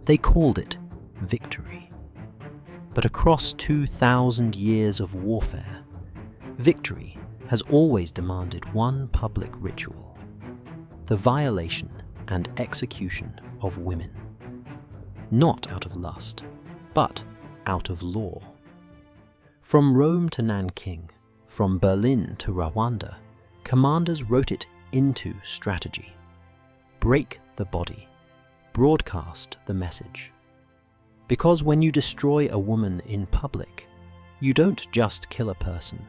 They called it victory. But across 2,000 years of warfare, victory has always demanded one public ritual: the violation and execution of women. Not out of lust, but out of law. From Rome to Nanking, from Berlin to Rwanda, commanders wrote it into strategy. Break the body, broadcast the message. Because when you destroy a woman in public, you don't just kill a person,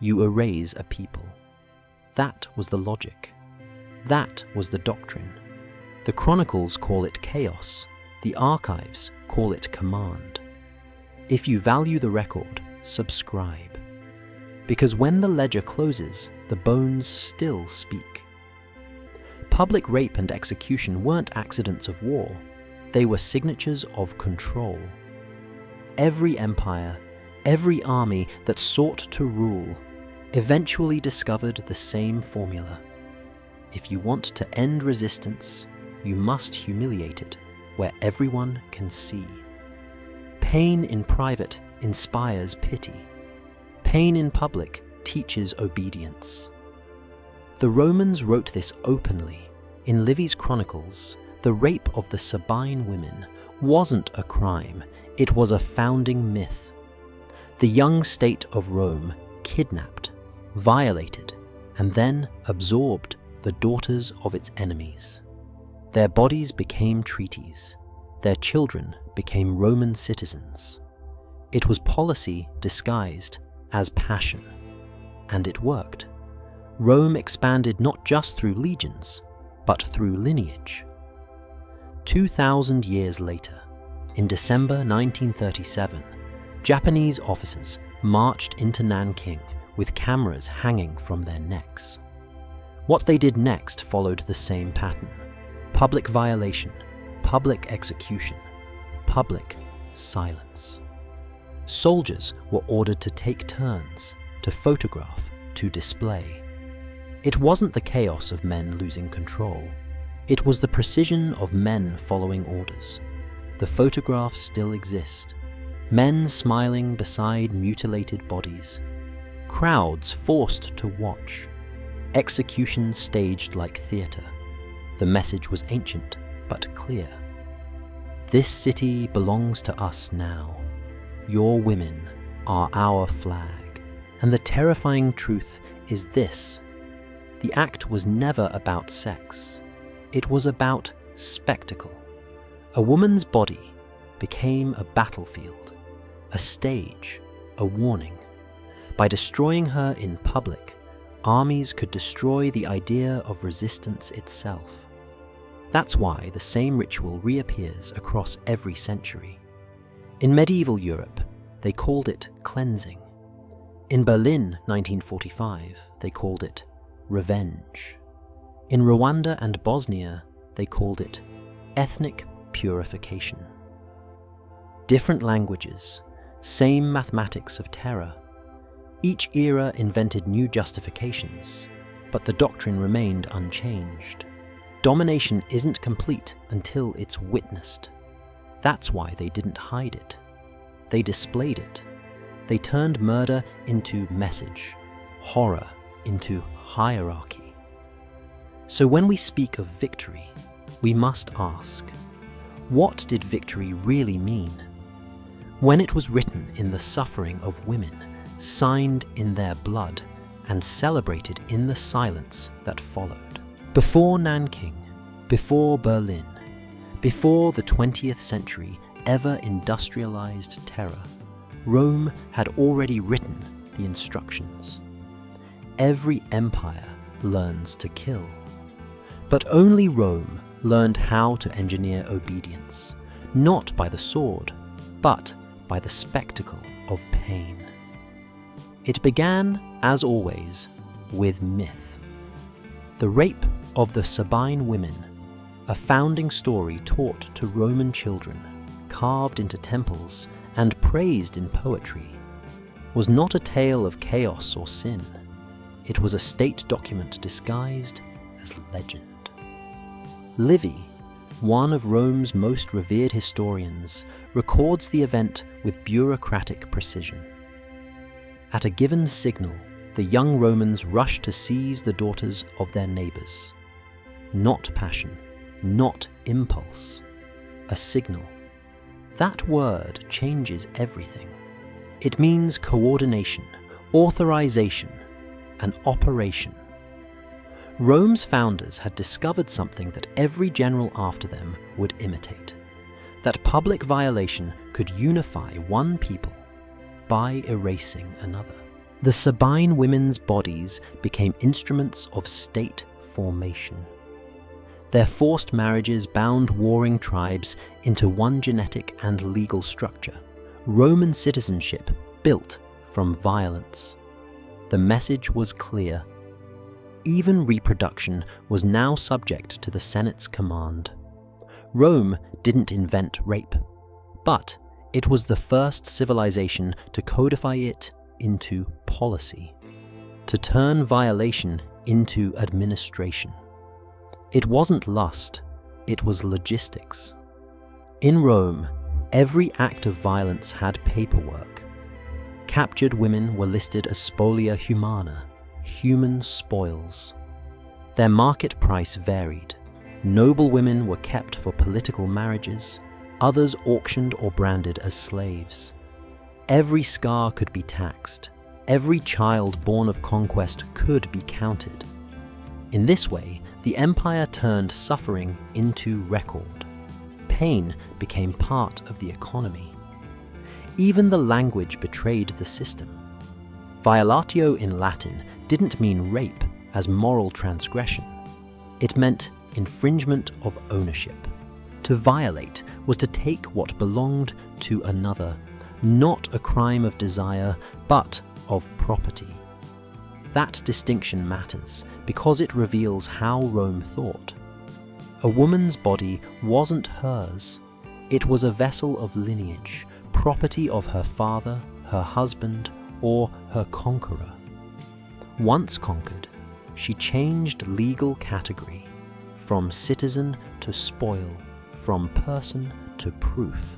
you erase a people. That was the logic. That was the doctrine. The chronicles call it chaos, the archives call it command. If you value the record, subscribe. Because when the ledger closes, the bones still speak. Public rape and execution weren't accidents of war, they were signatures of control. Every empire, every army that sought to rule, eventually discovered the same formula. If you want to end resistance, you must humiliate it where everyone can see. Pain in private inspires pity. Pain in public teaches obedience. The Romans wrote this openly. In Livy's chronicles, the rape of the Sabine women wasn't a crime, it was a founding myth. The young state of Rome kidnapped, violated, and then absorbed the daughters of its enemies. Their bodies became treaties. Their children became Roman citizens. It was policy disguised as passion. And it worked. Rome expanded not just through legions, but through lineage. 2,000 years later, in December 1937, Japanese officers marched into Nanking with cameras hanging from their necks. What they did next followed the same pattern: public violation, public execution, public silence. Soldiers were ordered to take turns, to photograph, to display. It wasn't the chaos of men losing control. It was the precision of men following orders. The photographs still exist. Men smiling beside mutilated bodies. Crowds forced to watch. Executions staged like theatre. The message was ancient, but clear. This city belongs to us now. Your women are our flag. And the terrifying truth is this: the act was never about sex. It was about spectacle. A woman's body became a battlefield, a stage, a warning. By destroying her in public, armies could destroy the idea of resistance itself. That's why the same ritual reappears across every century. In medieval Europe, they called it cleansing. In Berlin, 1945, they called it revenge. In Rwanda and Bosnia, they called it ethnic purification. Different languages, same mathematics of terror. Each era invented new justifications, but the doctrine remained unchanged. Domination isn't complete until it's witnessed. That's why they didn't hide it. They displayed it. They turned murder into message, horror into hierarchy. So when we speak of victory, we must ask, what did victory really mean? When it was written in the suffering of women, signed in their blood, and celebrated in the silence that followed. Before Nanking, before Berlin, before the 20th century ever industrialized terror, Rome had already written the instructions. Every empire learns to kill. But only Rome learned how to engineer obedience, not by the sword, but by the spectacle of pain. It began, as always, with myth. The rape of the Sabine women, a founding story taught to Roman children, carved into temples and praised in poetry, was not a tale of chaos or sin. It was a state document disguised as legend. Livy, one of Rome's most revered historians, records the event with bureaucratic precision. At a given signal, the young Romans rushed to seize the daughters of their neighbours. Not passion, not impulse, a signal. That word changes everything. It means coordination, authorization, and operation. Rome's founders had discovered something that every general after them would imitate: that public violation could unify one people by erasing another. The Sabine women's bodies became instruments of state formation. Their forced marriages bound warring tribes into one genetic and legal structure. Roman citizenship built from violence. The message was clear. Even reproduction was now subject to the Senate's command. Rome didn't invent rape, but it was the first civilization to codify it into policy, to turn violation into administration. It wasn't lust, it was logistics. In Rome, every act of violence had paperwork. Captured women were listed as spolia humana, human spoils. Their market price varied. Noble women were kept for political marriages, others auctioned or branded as slaves. Every scar could be taxed. Every child born of conquest could be counted. In this way, the empire turned suffering into record. Pain became part of the economy. Even the language betrayed the system. Violatio in Latin didn't mean rape as moral transgression. It meant infringement of ownership. To violate was to take what belonged to another, not a crime of desire, but of property. That distinction matters because it reveals how Rome thought. A woman's body wasn't hers. It was a vessel of lineage, property of her father, her husband, or her conqueror. Once conquered, she changed legal category, from citizen to spoil, from person to proof.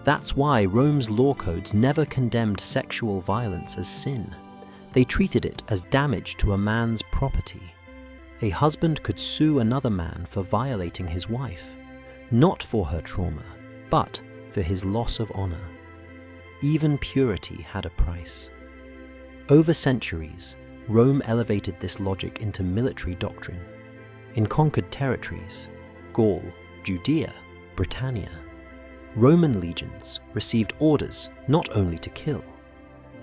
That's why Rome's law codes never condemned sexual violence as sin. They treated it as damage to a man's property. A husband could sue another man for violating his wife, not for her trauma, but for his loss of honor. Even purity had a price. Over centuries, Rome elevated this logic into military doctrine. In conquered territories, Gaul, Judea, Britannia, Roman legions received orders not only to kill,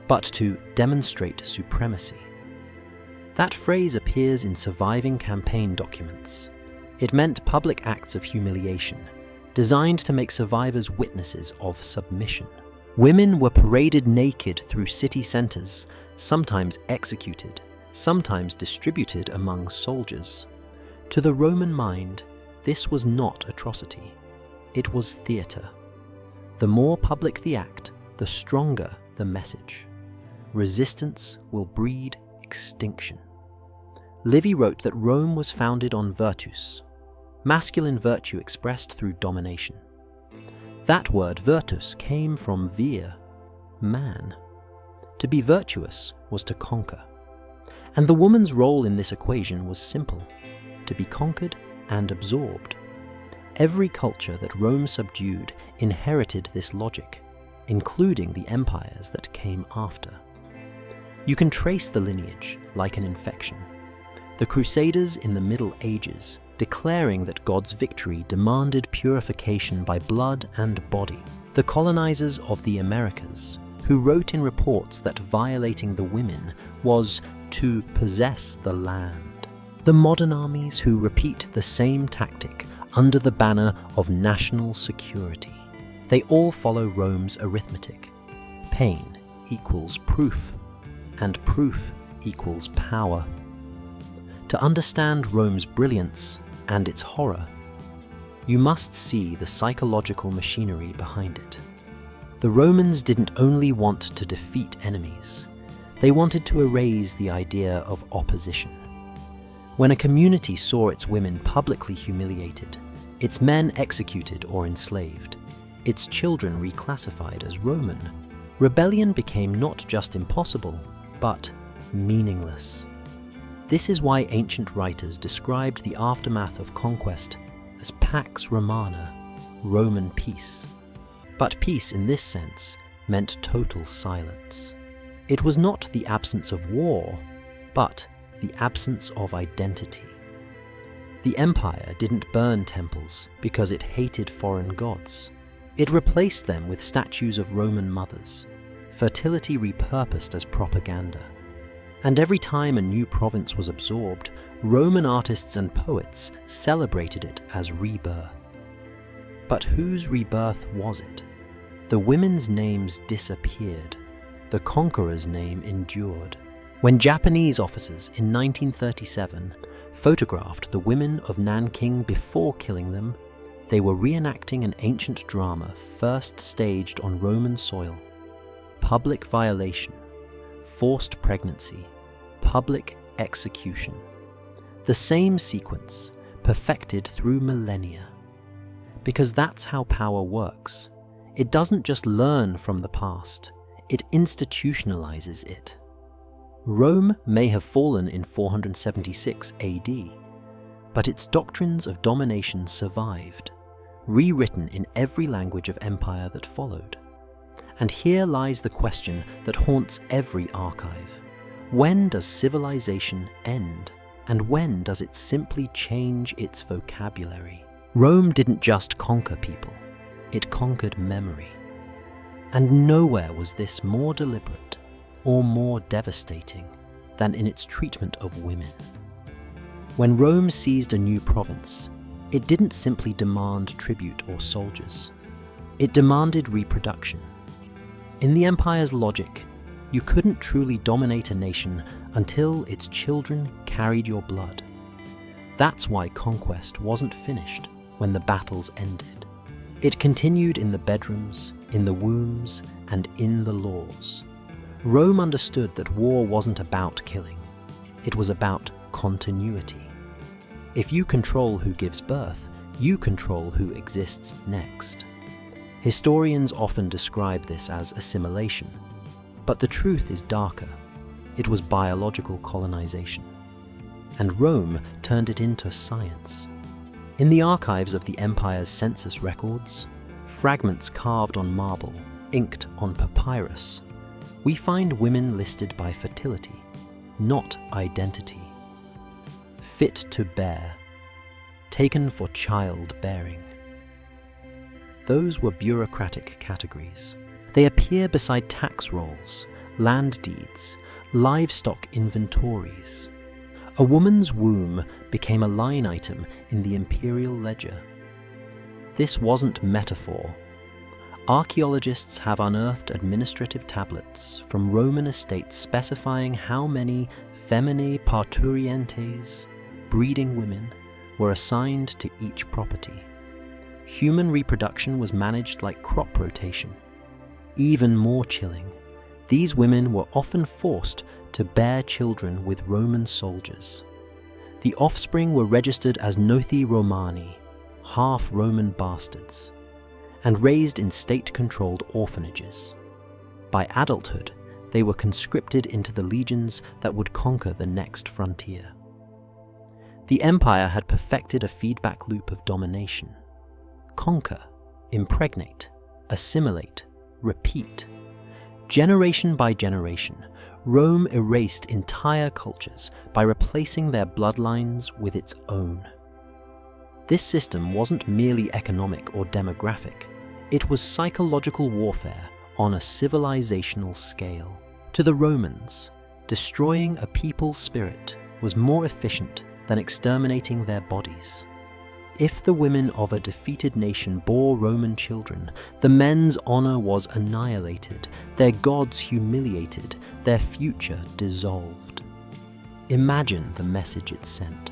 but to demonstrate supremacy. That phrase appears in surviving campaign documents. It meant public acts of humiliation, designed to make survivors witnesses of submission. Women were paraded naked through city centers, sometimes executed, sometimes distributed among soldiers. To the Roman mind, this was not atrocity. It was theater. The more public the act, the stronger the message. Resistance will breed extinction. Livy wrote that Rome was founded on virtus, masculine virtue expressed through domination. That word virtus came from vir, man. To be virtuous was to conquer. And the woman's role in this equation was simple: to be conquered and absorbed. Every culture that Rome subdued inherited this logic, including the empires that came after. You can trace the lineage like an infection. The Crusaders in the Middle Ages, declaring that God's victory demanded purification by blood and body. The colonizers of the Americas, who wrote in reports that violating the women was to possess the land. The modern armies who repeat the same tactic under the banner of national security. They all follow Rome's arithmetic. Pain equals proof, and proof equals power. To understand Rome's brilliance and its horror, you must see the psychological machinery behind it. The Romans didn't only want to defeat enemies, they wanted to erase the idea of opposition. When a community saw its women publicly humiliated, its men executed or enslaved, its children reclassified as Roman, rebellion became not just impossible, but meaningless. This is why ancient writers described the aftermath of conquest as Pax Romana, Roman peace. But peace in this sense meant total silence. It was not the absence of war, but the absence of identity. The empire didn't burn temples because it hated foreign gods. It replaced them with statues of Roman mothers, fertility repurposed as propaganda. And every time a new province was absorbed, Roman artists and poets celebrated it as rebirth. But whose rebirth was it? The women's names disappeared. The conqueror's name endured. When Japanese officers in 1937 photographed the women of Nanking before killing them, they were reenacting an ancient drama first staged on Roman soil. Public violation, forced pregnancy, public execution. The same sequence, perfected through millennia. Because that's how power works. It doesn't just learn from the past, it institutionalizes it. Rome may have fallen in 476 AD, but its doctrines of domination survived, rewritten in every language of empire that followed. And here lies the question that haunts every archive. When does civilization end? And when does it simply change its vocabulary? Rome didn't just conquer people, it conquered memory. And nowhere was this more deliberate or more devastating than in its treatment of women. When Rome seized a new province, it didn't simply demand tribute or soldiers. It demanded reproduction. In the empire's logic, you couldn't truly dominate a nation until its children carried your blood. That's why conquest wasn't finished when the battles ended. It continued in the bedrooms, in the wombs, and in the laws. Rome understood that war wasn't about killing. It was about continuity. If you control who gives birth, you control who exists next. Historians often describe this as assimilation, but the truth is darker. It was biological colonization. And Rome turned it into science. In the archives of the empire's census records, fragments carved on marble, inked on papyrus, we find women listed by fertility, not identity. Fit to bear, taken for childbearing. Those were bureaucratic categories. They appear beside tax rolls, land deeds, livestock inventories. A woman's womb became a line item in the imperial ledger. This wasn't metaphor. Archaeologists have unearthed administrative tablets from Roman estates specifying how many feminae parturientes, breeding women, were assigned to each property. Human reproduction was managed like crop rotation. Even more chilling, these women were often forced to bear children with Roman soldiers. The offspring were registered as noti Romani, half Roman bastards, and raised in state-controlled orphanages. By adulthood, they were conscripted into the legions that would conquer the next frontier. The empire had perfected a feedback loop of domination. Conquer, impregnate, assimilate, repeat. Generation by generation, Rome erased entire cultures by replacing their bloodlines with its own. This system wasn't merely economic or demographic, it was psychological warfare on a civilizational scale. To the Romans, destroying a people's spirit was more efficient than exterminating their bodies. If the women of a defeated nation bore Roman children, the men's honor was annihilated, their gods humiliated, their future dissolved. Imagine the message it sent.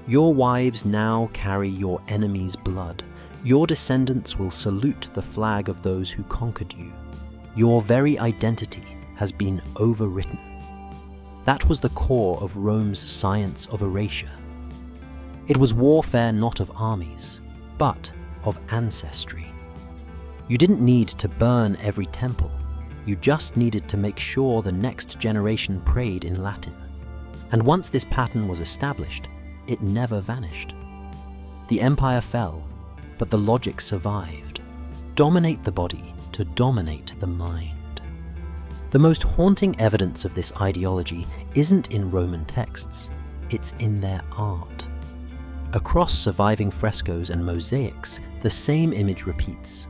Your wives now carry your enemy's blood. Your descendants will salute the flag of those who conquered you. Your very identity has been overwritten. That was the core of Rome's science of erasure. It was warfare not of armies, but of ancestry. You didn't need to burn every temple, you just needed to make sure the next generation prayed in Latin. And once this pattern was established, it never vanished. The empire fell, but the logic survived. Dominate the body to dominate the mind. The most haunting evidence of this ideology isn't in Roman texts, it's in their art. Across surviving frescoes and mosaics, the same image repeats.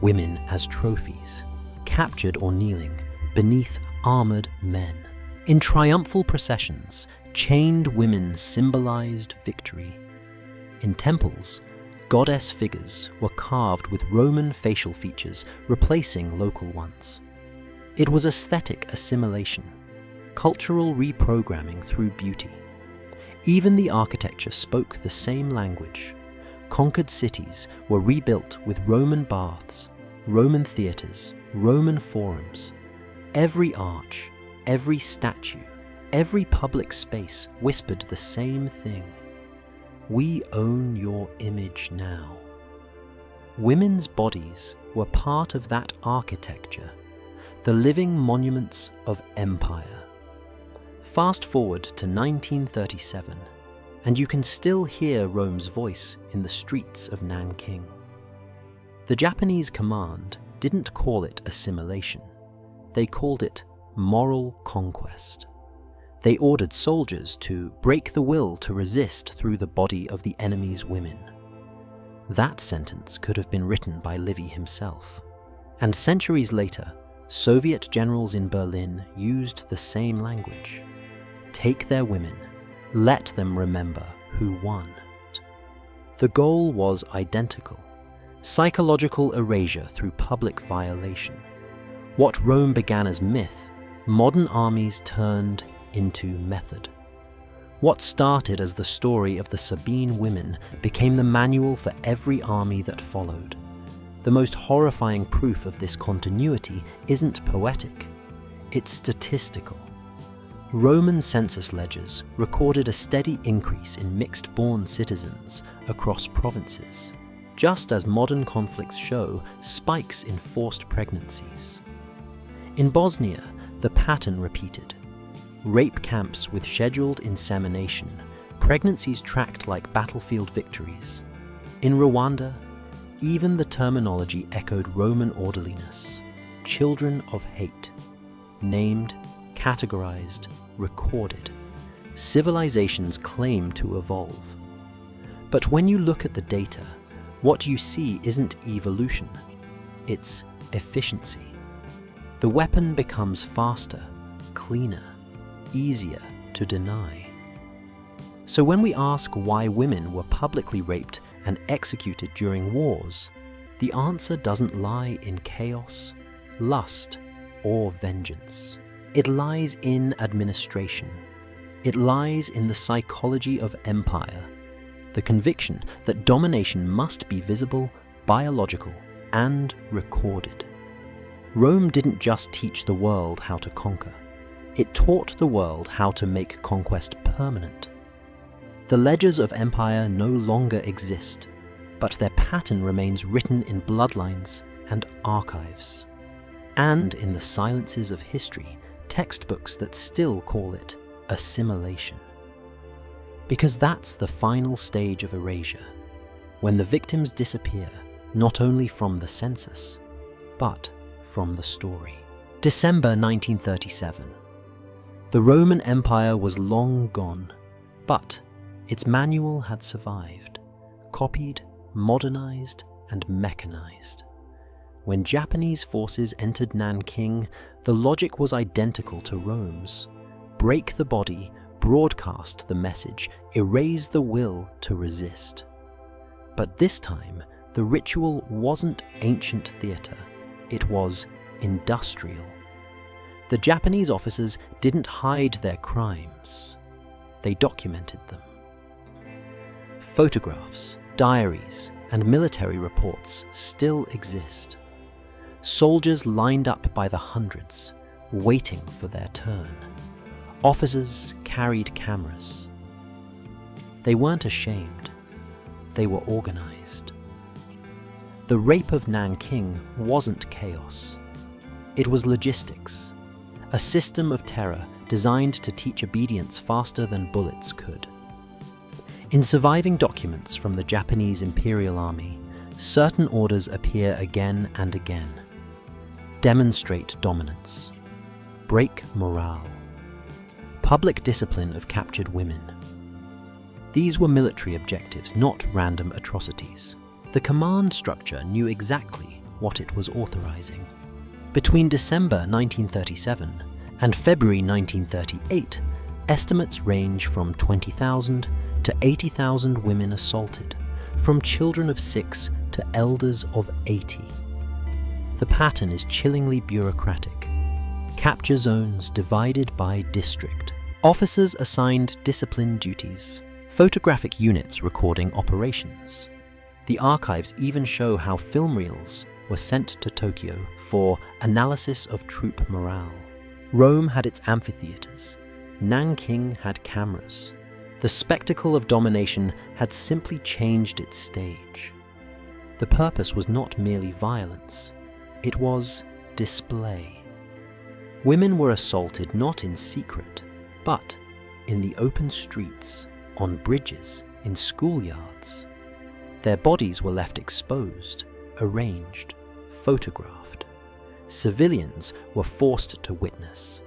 Women as trophies, captured or kneeling beneath armored men. In triumphal processions, chained women symbolized victory. In temples, goddess figures were carved with Roman facial features, replacing local ones. It was aesthetic assimilation, cultural reprogramming through beauty. Even the architecture spoke the same language. Conquered cities were rebuilt with Roman baths, Roman theatres, Roman forums. Every arch, every statue, every public space whispered the same thing. We own your image now. Women's bodies were part of that architecture, the living monuments of empire. Fast forward to 1937, and you can still hear Rome's voice in the streets of Nanking. The Japanese command didn't call it assimilation. They called it moral conquest. They ordered soldiers to break the will to resist through the body of the enemy's women. That sentence could have been written by Livy himself. And centuries later, Soviet generals in Berlin used the same language. Take their women, let them remember who won. The goal was identical: psychological erasure through public violation. What Rome began as myth, modern armies turned into method. What started as the story of the Sabine women became the manual for every army that followed. The most horrifying proof of this continuity isn't poetic, it's statistical. Roman census ledgers recorded a steady increase in mixed-born citizens across provinces, just as modern conflicts show spikes in forced pregnancies. In Bosnia, the pattern repeated. Rape camps with scheduled insemination, pregnancies tracked like battlefield victories. In Rwanda, even the terminology echoed Roman orderliness. Children of hate. Named, categorized, recorded. Civilizations claim to evolve. But when you look at the data, what you see isn't evolution, it's efficiency. The weapon becomes faster, cleaner, easier to deny. So when we ask why women were publicly raped and executed during wars, the answer doesn't lie in chaos, lust, or vengeance. It lies in administration. It lies in the psychology of empire, the conviction that domination must be visible, biological, and recorded. Rome didn't just teach the world how to conquer. It taught the world how to make conquest permanent. The ledgers of empire no longer exist, but their pattern remains written in bloodlines and archives, and in the silences of history, textbooks that still call it assimilation. Because that's the final stage of erasure, when the victims disappear not only from the census, but from the story. December 1937. The Roman Empire was long gone, but its manual had survived, copied, modernized, and mechanized. When Japanese forces entered Nanking, the logic was identical to Rome's. Break the body, broadcast the message, erase the will to resist. But this time, the ritual wasn't ancient theater, it was industrial. The Japanese officers didn't hide their crimes, they documented them. Photographs, diaries, and military reports still exist. Soldiers lined up by the hundreds, waiting for their turn. Officers carried cameras. They weren't ashamed. they were organized. The rape of Nanking wasn't chaos. It was logistics, a system of terror designed to teach obedience faster than bullets could. In surviving documents from the Japanese Imperial Army, certain orders appear again and again. Demonstrate dominance. Break morale. Public discipline of captured women. These were military objectives, not random atrocities. The command structure knew exactly what it was authorizing. Between December 1937 and February 1938, estimates range from 20,000 to 80,000 women assaulted, from children of 6 to elders of 80. The pattern is chillingly bureaucratic. Capture zones divided by district. Officers assigned discipline duties. Photographic units recording operations. The archives even show how film reels were sent to Tokyo for analysis of troop morale. Rome had its amphitheaters. Nanking had cameras. The spectacle of domination had simply changed its stage. The purpose was not merely violence. It was display. Women were assaulted not in secret, but in the open streets, on bridges, in schoolyards. Their bodies were left exposed, arranged, photographed. Civilians were forced to witness.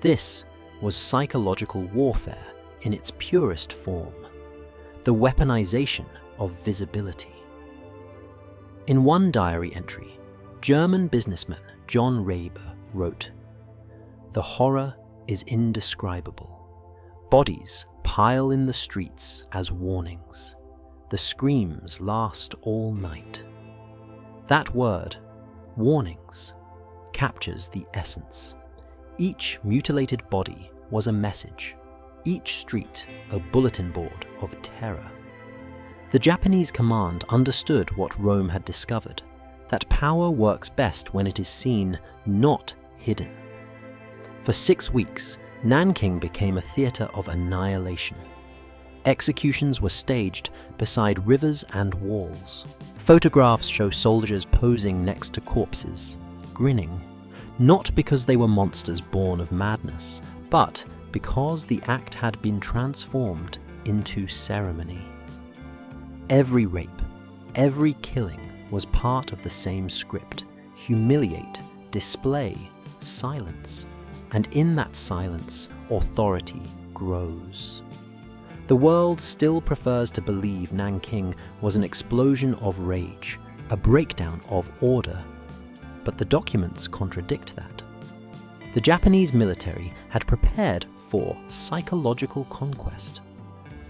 This was psychological warfare in its purest form, the weaponization of visibility. In one diary entry, German businessman John Raber wrote, "The horror is indescribable. Bodies pile in the streets as warnings. The screams last all night." That word, warnings, captures the essence. Each mutilated body was a message, each street a bulletin board of terror. The Japanese command understood what Rome had discovered, that power works best when it is seen, not hidden. For 6 weeks, Nanking became a theatre of annihilation. Executions were staged beside rivers and walls. Photographs show soldiers posing next to corpses, grinning, not because they were monsters born of madness, but because the act had been transformed into ceremony. Every rape, every killing was part of the same script: humiliate, display, silence. And in that silence, authority grows. The world still prefers to believe Nanking was an explosion of rage, a breakdown of order, but the documents contradict that. The Japanese military had prepared for psychological conquest.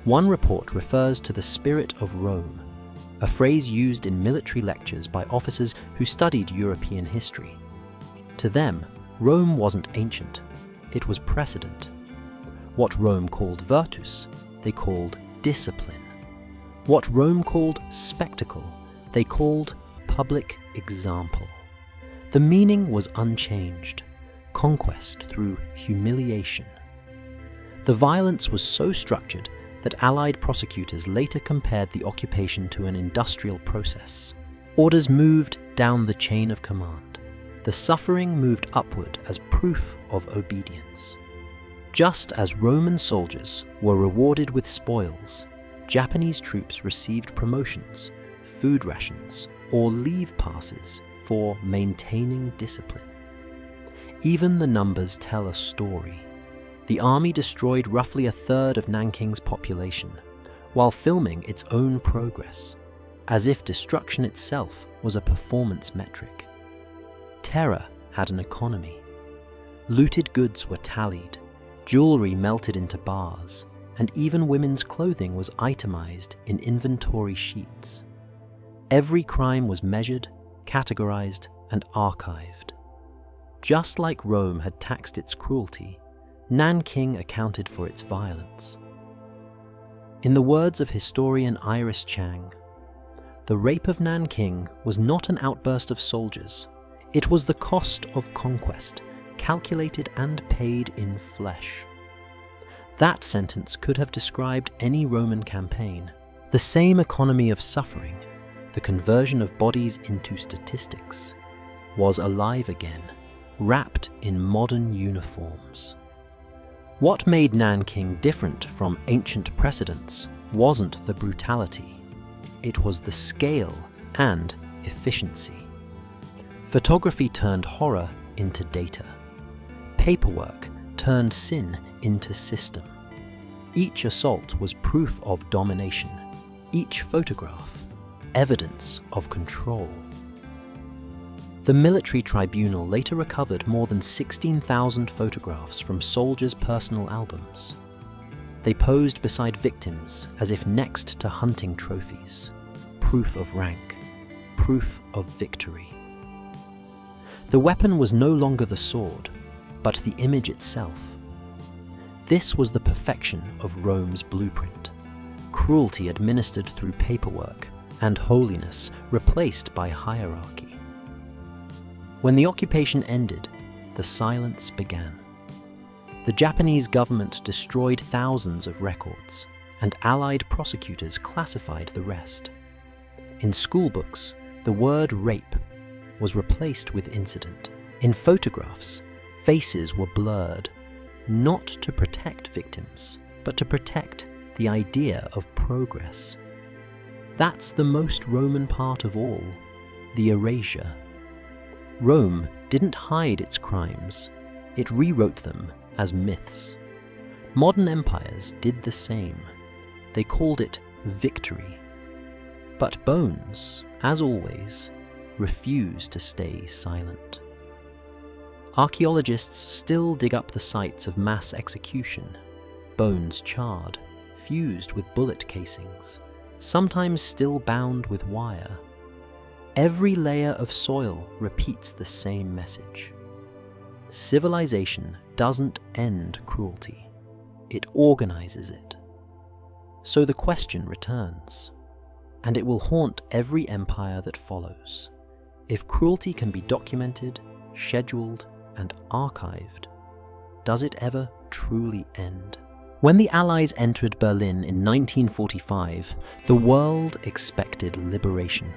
One report refers to the spirit of Rome, a phrase used in military lectures by officers who studied European history. To them, Rome wasn't ancient, it was precedent. What Rome called virtus, they called discipline. What Rome called spectacle, they called public example. The meaning was unchanged: conquest through humiliation. The violence was so structured that Allied prosecutors later compared the occupation to an industrial process. Orders moved down the chain of command. The suffering moved upward as proof of obedience. Just as Roman soldiers were rewarded with spoils, Japanese troops received promotions, food rations, or leave passes for maintaining discipline. Even the numbers tell a story. The army destroyed roughly a third of Nanking's population, while filming its own progress, as if destruction itself was a performance metric. Terror had an economy. Looted goods were tallied, jewelry melted into bars, and even women's clothing was itemized in inventory sheets. Every crime was measured, categorized, and archived. Just like Rome had taxed its cruelty, Nanking accounted for its violence. In the words of historian Iris Chang, the rape of Nanking was not an outburst of soldiers. It was the cost of conquest, calculated and paid in flesh. That sentence could have described any Roman campaign, The same economy of suffering, the conversion of bodies into statistics, was alive again, wrapped in modern uniforms. What made Nanking different from ancient precedents wasn't the brutality, it was the scale and efficiency. Photography turned horror into data. Paperwork turned sin into system. Each assault was proof of domination, each photograph evidence of control. The military tribunal later recovered more than 16,000 photographs from soldiers' personal albums. They posed beside victims as if next to hunting trophies, proof of rank, proof of victory. The weapon was no longer the sword, but the image itself. This was the perfection of Rome's blueprint, cruelty administered through paperwork and holiness replaced by hierarchy. When the occupation ended, the silence began. The Japanese government destroyed thousands of records, and Allied prosecutors classified the rest. In schoolbooks, the word rape was replaced with incident. In photographs, faces were blurred, not to protect victims, but to protect the idea of progress. That's the most Roman part of all, the erasure. Rome didn't hide its crimes, it rewrote them as myths. Modern empires did the same. They called it victory. But bones, as always, refuse to stay silent. Archaeologists still dig up the sites of mass execution, bones charred, fused with bullet casings, sometimes still bound with wire. Every layer of soil repeats the same message. Civilization doesn't end cruelty, it organizes it. So the question returns, and it will haunt every empire that follows. If cruelty can be documented, scheduled, and archived, does it ever truly end? When the Allies entered Berlin in 1945, the world expected liberation.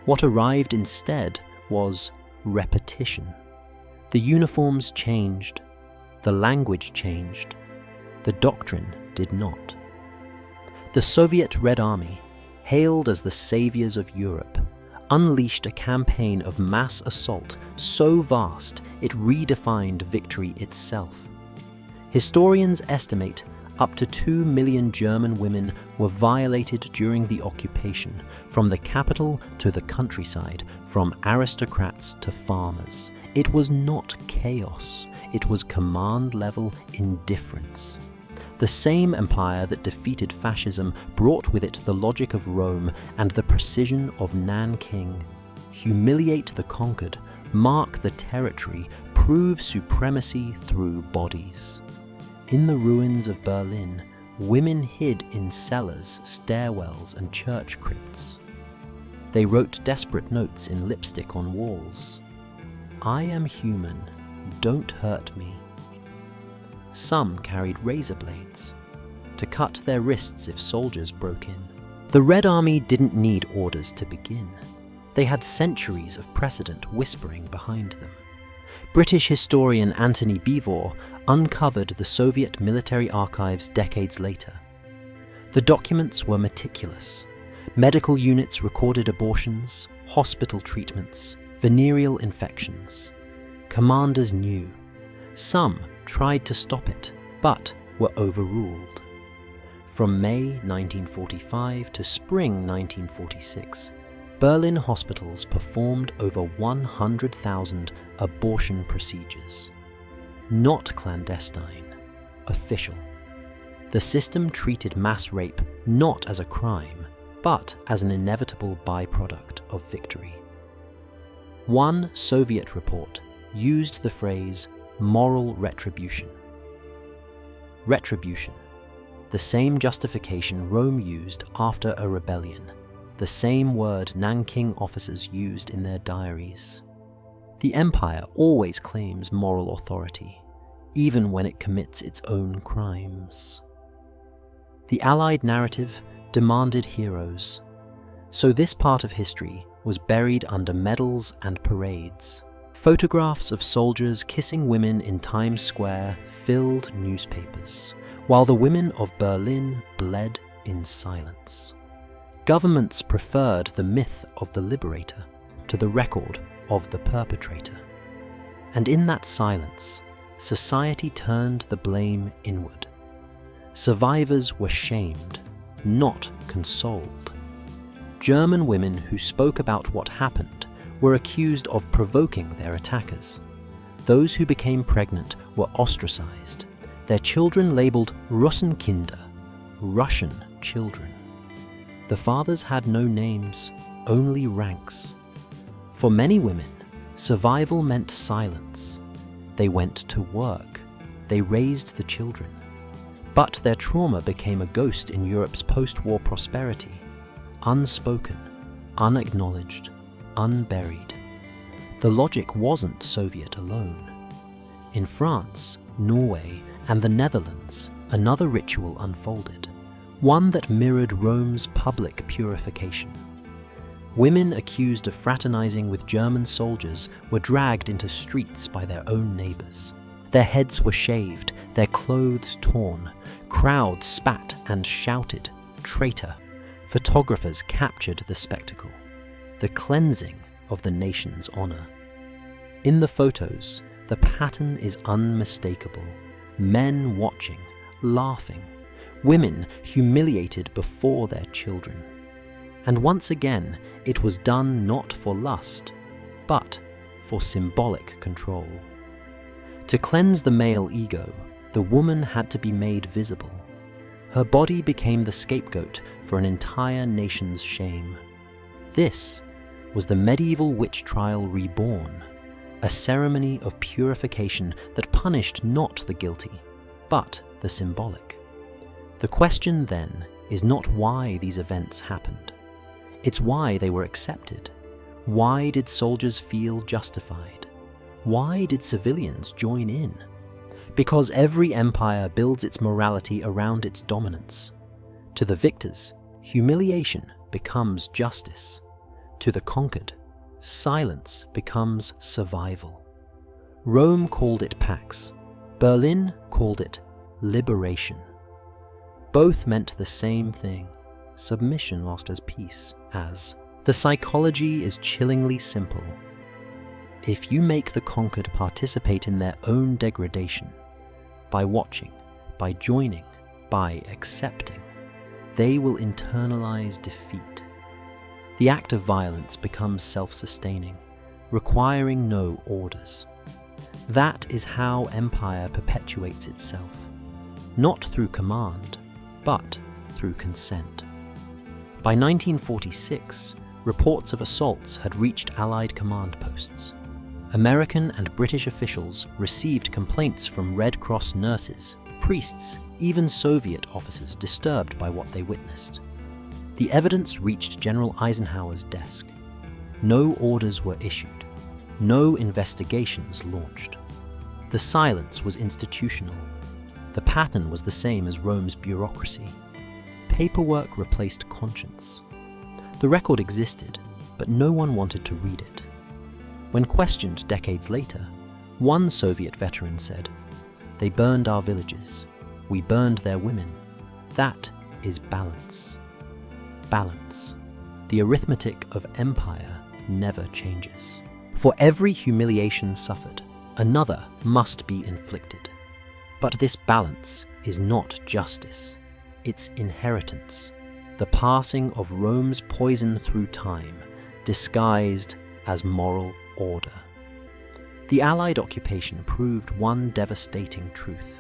What arrived instead was repetition. The uniforms changed, the language changed, the doctrine did not. The Soviet Red Army, hailed as the saviors of Europe, unleashed a campaign of mass assault so vast it redefined victory itself. Historians estimate up to 2 million German women were violated during the occupation, from the capital to the countryside, from aristocrats to farmers. It was not chaos, it was command-level indifference. The same empire that defeated fascism brought with it the logic of Rome and the precision of Nanking. Humiliate the conquered, mark the territory, prove supremacy through bodies. In the ruins of Berlin, women hid in cellars, stairwells, and church crypts. They wrote desperate notes in lipstick on walls. I am human, don't hurt me. Some carried razor blades to cut their wrists if soldiers broke in. The Red Army didn't need orders to begin. They had centuries of precedent whispering behind them. British historian Anthony Beevor uncovered the Soviet military archives decades later. The documents were meticulous. Medical units recorded abortions, hospital treatments, venereal infections. Commanders knew. Some tried to stop it, but were overruled. From May 1945 to spring 1946, Berlin hospitals performed over 100,000 abortion procedures. Not clandestine, official. The system treated mass rape not as a crime, but as an inevitable byproduct of victory. One Soviet report used the phrase moral retribution. Retribution, the same justification Rome used after a rebellion, the same word Nanking officers used in their diaries. The empire always claims moral authority, even when it commits its own crimes. The Allied narrative demanded heroes. So this part of history was buried under medals and parades. Photographs of soldiers kissing women in Times Square filled newspapers, while the women of Berlin bled in silence. Governments preferred the myth of the liberator to the record of the perpetrator. And in that silence, society turned the blame inward. Survivors were shamed, not consoled. German women who spoke about what happened were accused of provoking their attackers. Those who became pregnant were ostracized, their children labeled Russenkinder, Russian children. The fathers had no names, only ranks. For many women, survival meant silence. They went to work. They raised the children. But their trauma became a ghost in Europe's post-war prosperity, unspoken, unacknowledged, unburied. The logic wasn't Soviet alone. In France, Norway, and the Netherlands, another ritual unfolded, one that mirrored Rome's public purification. Women accused of fraternizing with German soldiers were dragged into streets by their own neighbors. Their heads were shaved, their clothes torn. Crowds spat and shouted, "Traitor!" Photographers captured the spectacle, the cleansing of the nation's honor. In the photos, the pattern is unmistakable. Men watching, laughing, women humiliated before their children. And once again, it was done not for lust, but for symbolic control. To cleanse the male ego, the woman had to be made visible. Her body became the scapegoat for an entire nation's shame. This was the medieval witch trial reborn, a ceremony of purification that punished not the guilty, but the symbolic. The question then is not why these events happened. It's why they were accepted. Why did soldiers feel justified? Why did civilians join in? Because every empire builds its morality around its dominance. To the victors, humiliation becomes justice. To the conquered, silence becomes survival. Rome called it Pax. Berlin called it liberation. Both meant the same thing, submission lost as peace, as the psychology is chillingly simple. If you make the conquered participate in their own degradation, by watching, by joining, by accepting, they will internalize defeat. The act of violence becomes self-sustaining, requiring no orders. That is how empire perpetuates itself, not through command, but through consent. By 1946, reports of assaults had reached Allied command posts. American and British officials received complaints from Red Cross nurses, priests, even Soviet officers disturbed by what they witnessed. The evidence reached General Eisenhower's desk. No orders were issued. No investigations launched. The silence was institutional. The pattern was the same as Rome's bureaucracy. Paperwork replaced conscience. The record existed, but no one wanted to read it. When questioned decades later, one Soviet veteran said, "They burned our villages. We burned their women. That is balance." Balance. The arithmetic of empire never changes. For every humiliation suffered, another must be inflicted. But this balance is not justice. It's inheritance. The passing of Rome's poison through time, disguised as moral order. The Allied occupation proved one devastating truth.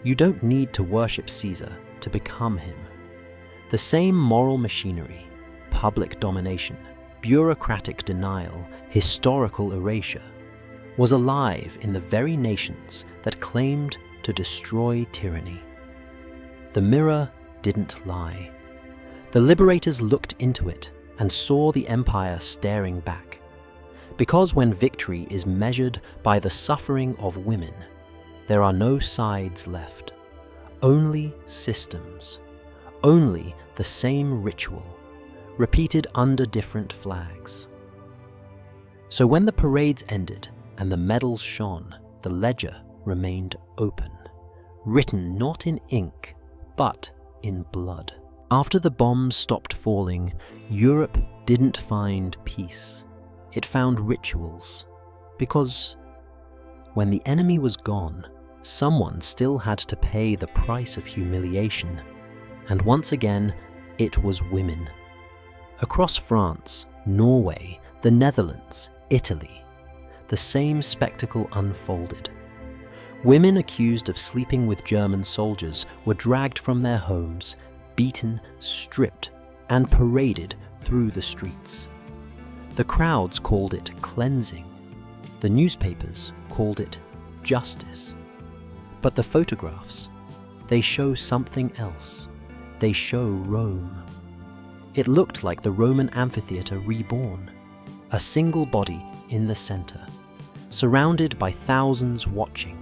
You don't need to worship Caesar to become him. The same moral machinery, public domination, bureaucratic denial, historical erasure, was alive in the very nations that claimed to destroy tyranny. The mirror didn't lie. The liberators looked into it and saw the empire staring back. Because when victory is measured by the suffering of women, there are no sides left, only systems, only the same ritual, repeated under different flags. So when the parades ended and the medals shone, the ledger remained open, written not in ink, but in blood. After the bombs stopped falling, Europe didn't find peace. It found rituals, because when the enemy was gone, someone still had to pay the price of humiliation, and once again, it was women. Across France, Norway, the Netherlands, Italy, the same spectacle unfolded. Women accused of sleeping with German soldiers were dragged from their homes, beaten, stripped, and paraded through the streets. The crowds called it cleansing. The newspapers called it justice. But the photographs, they show something else. They show Rome. It looked like the Roman amphitheater reborn, a single body in the center, surrounded by thousands watching.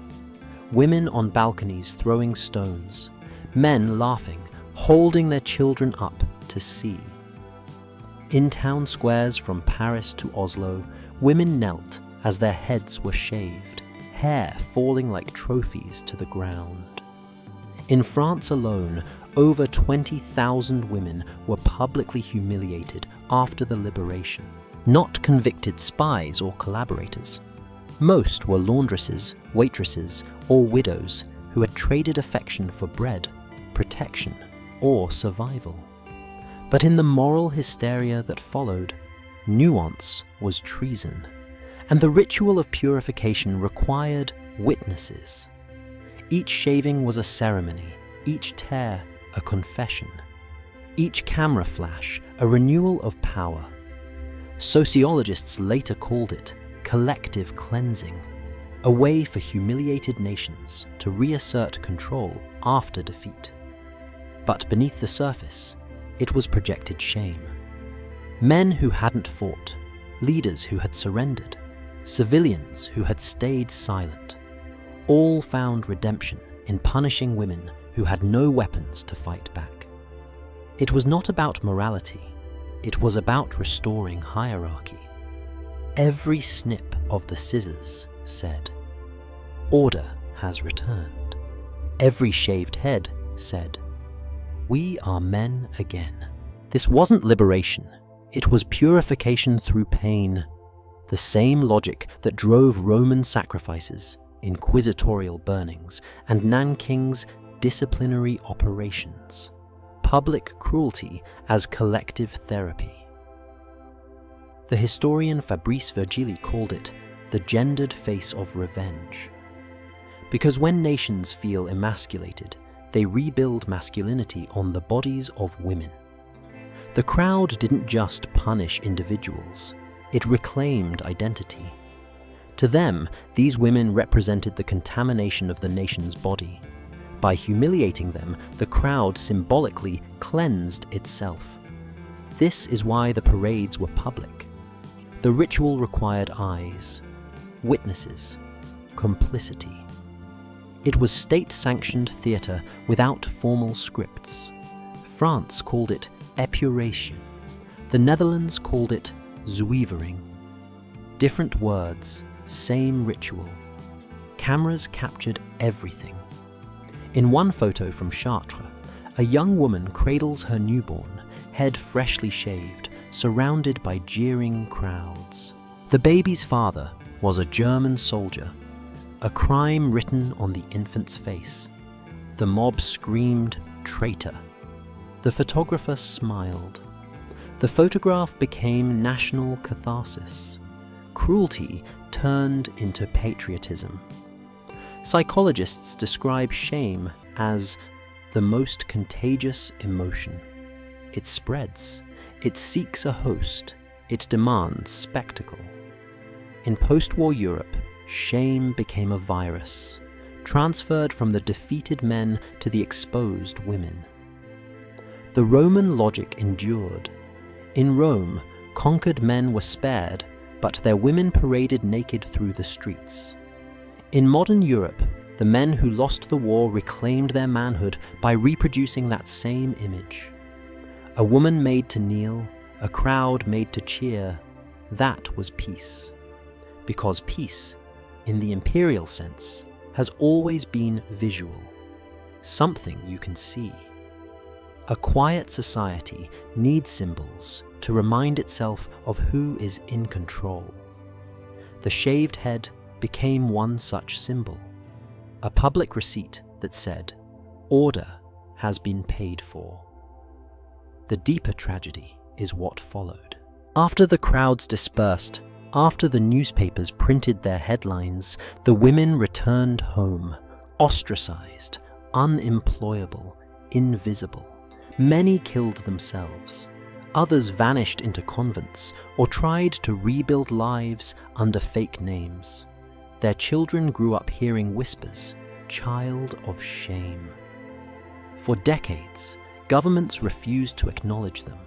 Women on balconies throwing stones, men laughing, holding their children up to see. In town squares from Paris to Oslo, women knelt as their heads were shaved, hair falling like trophies to the ground. In France alone, over 20,000 women were publicly humiliated after the liberation. Not convicted spies or collaborators. Most were laundresses, waitresses, or widows who had traded affection for bread, protection, or survival. But in the moral hysteria that followed, nuance was treason, and the ritual of purification required witnesses. Each shaving was a ceremony, each tear a confession, each camera flash a renewal of power. Sociologists later called it collective cleansing, a way for humiliated nations to reassert control after defeat. But beneath the surface, it was projected shame. Men who hadn't fought, leaders who had surrendered, civilians who had stayed silent, all found redemption in punishing women who had no weapons to fight back. It was not about morality, it was about restoring hierarchy. Every snip of the scissors said, "Order has returned." Every shaved head said, "We are men again." This wasn't liberation, it was purification through pain. The same logic that drove Roman sacrifices, inquisitorial burnings, and Nanking's disciplinary operations. Public cruelty as collective therapy. The historian Fabrice Virgili called it the gendered face of revenge. Because when nations feel emasculated, they rebuild masculinity on the bodies of women. The crowd didn't just punish individuals, it reclaimed identity. To them, these women represented the contamination of the nation's body. By humiliating them, the crowd symbolically cleansed itself. This is why the parades were public. The ritual required eyes, witnesses, complicity. It was state-sanctioned theatre without formal scripts. France called it epuration. The Netherlands called it zuivering. Different words, same ritual. Cameras captured everything. In one photo from Chartres, a young woman cradles her newborn, head freshly shaved, surrounded by jeering crowds. The baby's father was a German soldier, a crime written on the infant's face. The mob screamed, "Traitor." The photographer smiled. The photograph became national catharsis. Cruelty turned into patriotism. Psychologists describe shame as the most contagious emotion. It spreads, it seeks a host, it demands spectacle. In post-war Europe, shame became a virus, transferred from the defeated men to the exposed women. The Roman logic endured. In Rome, conquered men were spared, but their women paraded naked through the streets. In modern Europe, the men who lost the war reclaimed their manhood by reproducing that same image. A woman made to kneel, a crowd made to cheer, that was peace. Because peace, in the imperial sense, has always been visual, something you can see. A quiet society needs symbols to remind itself of who is in control. The shaved head became one such symbol, a public receipt that said, "Order has been paid for." The deeper tragedy is what followed. After the crowds dispersed, after the newspapers printed their headlines, the women returned home, ostracized, unemployable, invisible. Many killed themselves. Others vanished into convents or tried to rebuild lives under fake names. Their children grew up hearing whispers, "Child of shame." For decades, governments refused to acknowledge them.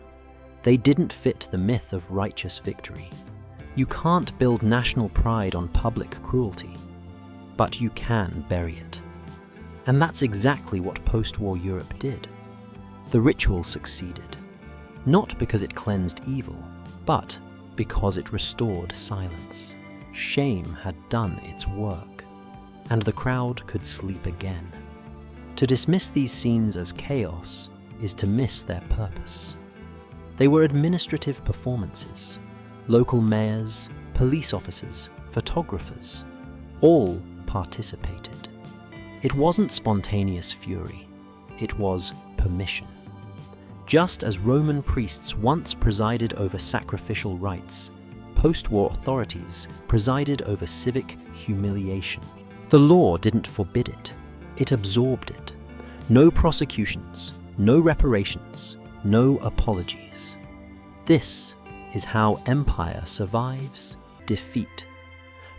They didn't fit the myth of righteous victory. You can't build national pride on public cruelty, but you can bury it. And that's exactly what post-war Europe did. The ritual succeeded, not because it cleansed evil, but because it restored silence. Shame had done its work, and the crowd could sleep again. To dismiss these scenes as chaos is to miss their purpose. They were administrative performances. Local mayors, police officers, photographers, all participated. It wasn't spontaneous fury, it was permission. Just as Roman priests once presided over sacrificial rites, post-war authorities presided over civic humiliation. The law didn't forbid it, it absorbed it. No prosecutions, no reparations, no apologies. This is how empire survives defeat,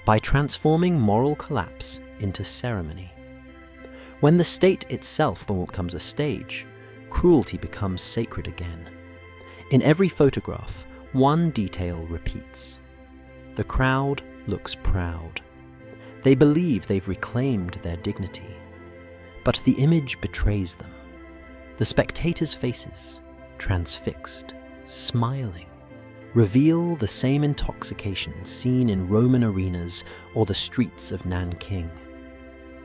by transforming moral collapse into ceremony. When the state itself becomes a stage, cruelty becomes sacred again. In every photograph, one detail repeats. The crowd looks proud. They believe they've reclaimed their dignity. But the image betrays them. The spectators' faces, transfixed, smiling, reveal the same intoxication seen in Roman arenas or the streets of Nanking.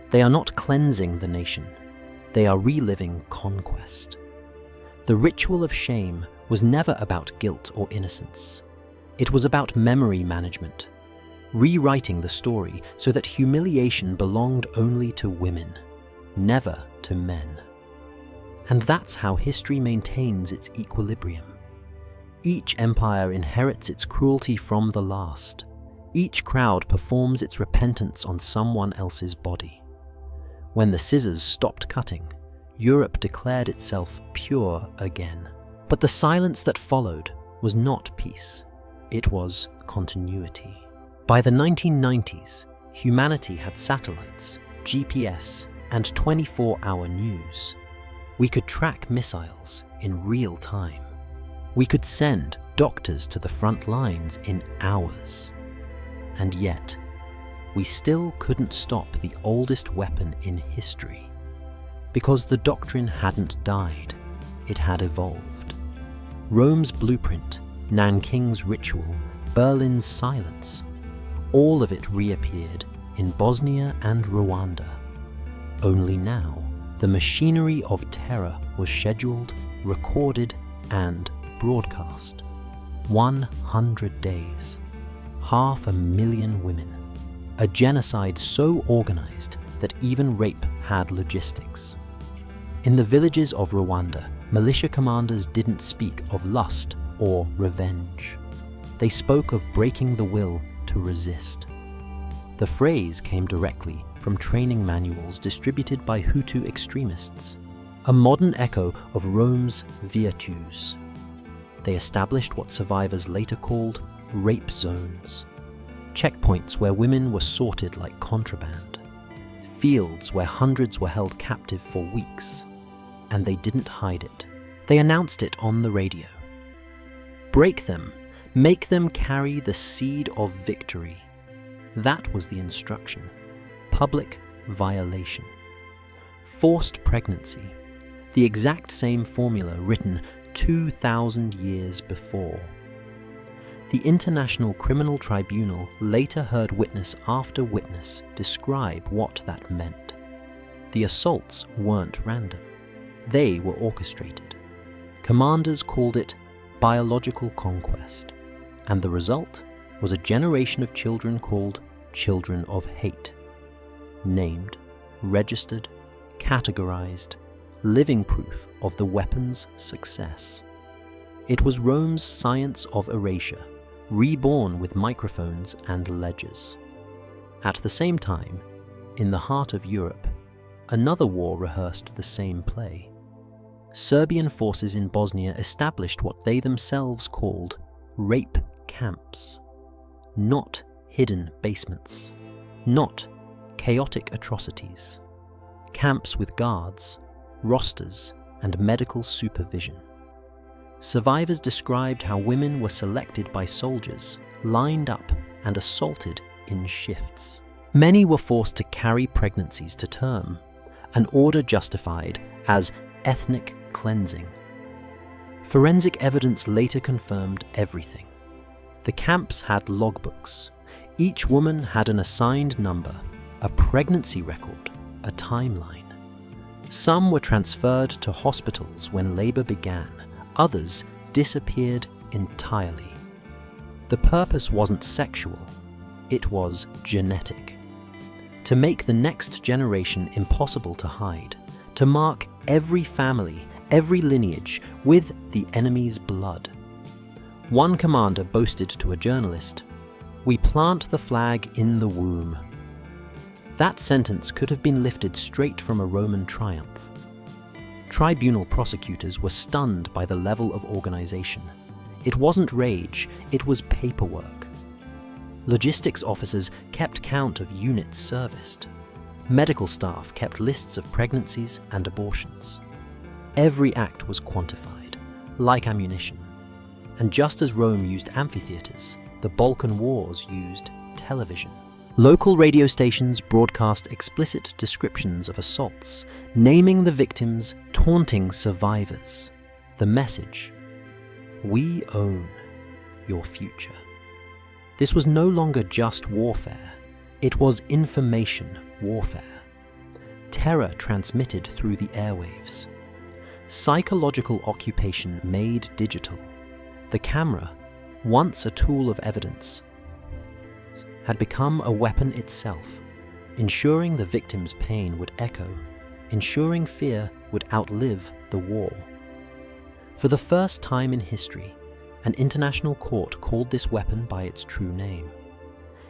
They are not cleansing the nation, they are reliving conquest. The ritual of shame was never about guilt or innocence. It was about memory management, rewriting the story so that humiliation belonged only to women, never to men. And that's how history maintains its equilibrium. Each empire inherits its cruelty from the last. Each crowd performs its repentance on someone else's body. When the scissors stopped cutting, Europe declared itself pure again. But the silence that followed was not peace. It was continuity. By the 1990s, humanity had satellites, GPS, and 24-hour news. We could track missiles in real time. We could send doctors to the front lines in hours. And yet, we still couldn't stop the oldest weapon in history. Because the doctrine hadn't died, it had evolved. Rome's blueprint, Nanking's ritual, Berlin's silence, all of it reappeared in Bosnia and Rwanda. Only now, the machinery of terror was scheduled, recorded, and broadcast. 100 days, 500,000 women, a genocide so organized that even rape had logistics. In the villages of Rwanda, militia commanders didn't speak of lust or revenge. They spoke of breaking the will to resist. The phrase came directly from training manuals distributed by Hutu extremists, a modern echo of Rome's virtus. They established what survivors later called rape zones, checkpoints where women were sorted like contraband, fields where hundreds were held captive for weeks, and they didn't hide it. They announced it on the radio. Break them, make them carry the seed of victory. That was the instruction. Public violation. Forced pregnancy. The exact same formula written 2,000 years before. The International Criminal Tribunal later heard witness after witness describe what that meant. The assaults weren't random. They were orchestrated. Commanders called it biological conquest, and the result was a generation of children called children of hate. Named, registered, categorized, living proof of the weapon's success. It was Rome's science of erasure, reborn with microphones and ledgers. At the same time, in the heart of Europe, another war rehearsed the same play. Serbian forces in Bosnia established what they themselves called rape camps. Not hidden basements. Not chaotic atrocities. Camps with guards, rosters, and medical supervision. Survivors described how women were selected by soldiers, lined up, and assaulted in shifts. Many were forced to carry pregnancies to term, an order justified as ethnic cleansing. Forensic evidence later confirmed everything. The camps had logbooks. Each woman had an assigned number, a pregnancy record, a timeline. Some were transferred to hospitals when labor began. Others disappeared entirely. The purpose wasn't sexual, it was genetic. To make the next generation impossible to hide, to mark every family, every lineage with the enemy's blood. One commander boasted to a journalist, "We plant the flag in the womb." That sentence could have been lifted straight from a Roman triumph. Tribunal prosecutors were stunned by the level of organization. It wasn't rage, it was paperwork. Logistics officers kept count of units serviced. Medical staff kept lists of pregnancies and abortions. Every act was quantified, like ammunition. And just as Rome used amphitheaters, the Balkan Wars used television. Local radio stations broadcast explicit descriptions of assaults, naming the victims, taunting survivors. The message: we own your future. This was no longer just warfare, it was information warfare. Terror transmitted through the airwaves. Psychological occupation made digital. The camera, once a tool of evidence, had become a weapon itself, ensuring the victim's pain would echo, ensuring fear would outlive the war. For the first time in history, an international court called this weapon by its true name.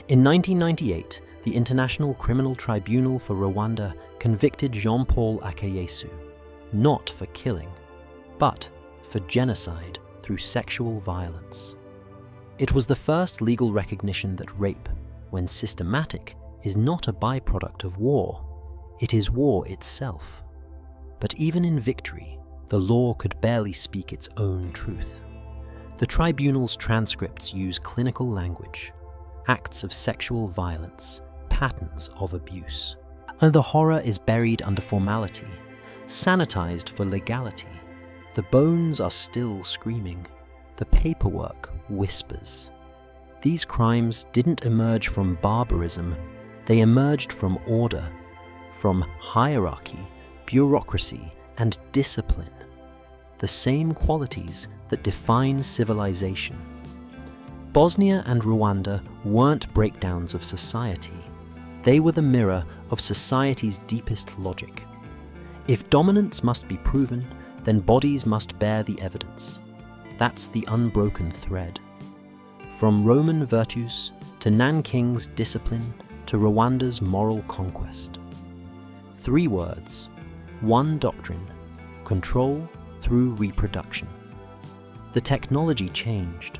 In 1998, the International Criminal Tribunal for Rwanda convicted Jean-Paul Akayesu, not for killing, but for genocide through sexual violence. It was the first legal recognition that rape, when systematic, is not a byproduct of war, it is war itself. But even in victory, the law could barely speak its own truth. The tribunal's transcripts use clinical language, acts of sexual violence, patterns of abuse. And the horror is buried under formality, sanitized for legality. The bones are still screaming, the paperwork whispers. These crimes didn't emerge from barbarism, they emerged from order, from hierarchy, bureaucracy, and discipline, the same qualities that define civilization. Bosnia and Rwanda weren't breakdowns of society, they were the mirror of society's deepest logic. If dominance must be proven, then bodies must bear the evidence. That's the unbroken thread. From Roman virtues to Nanking's discipline to Rwanda's moral conquest. 3 words, 1 doctrine, control through reproduction. The technology changed,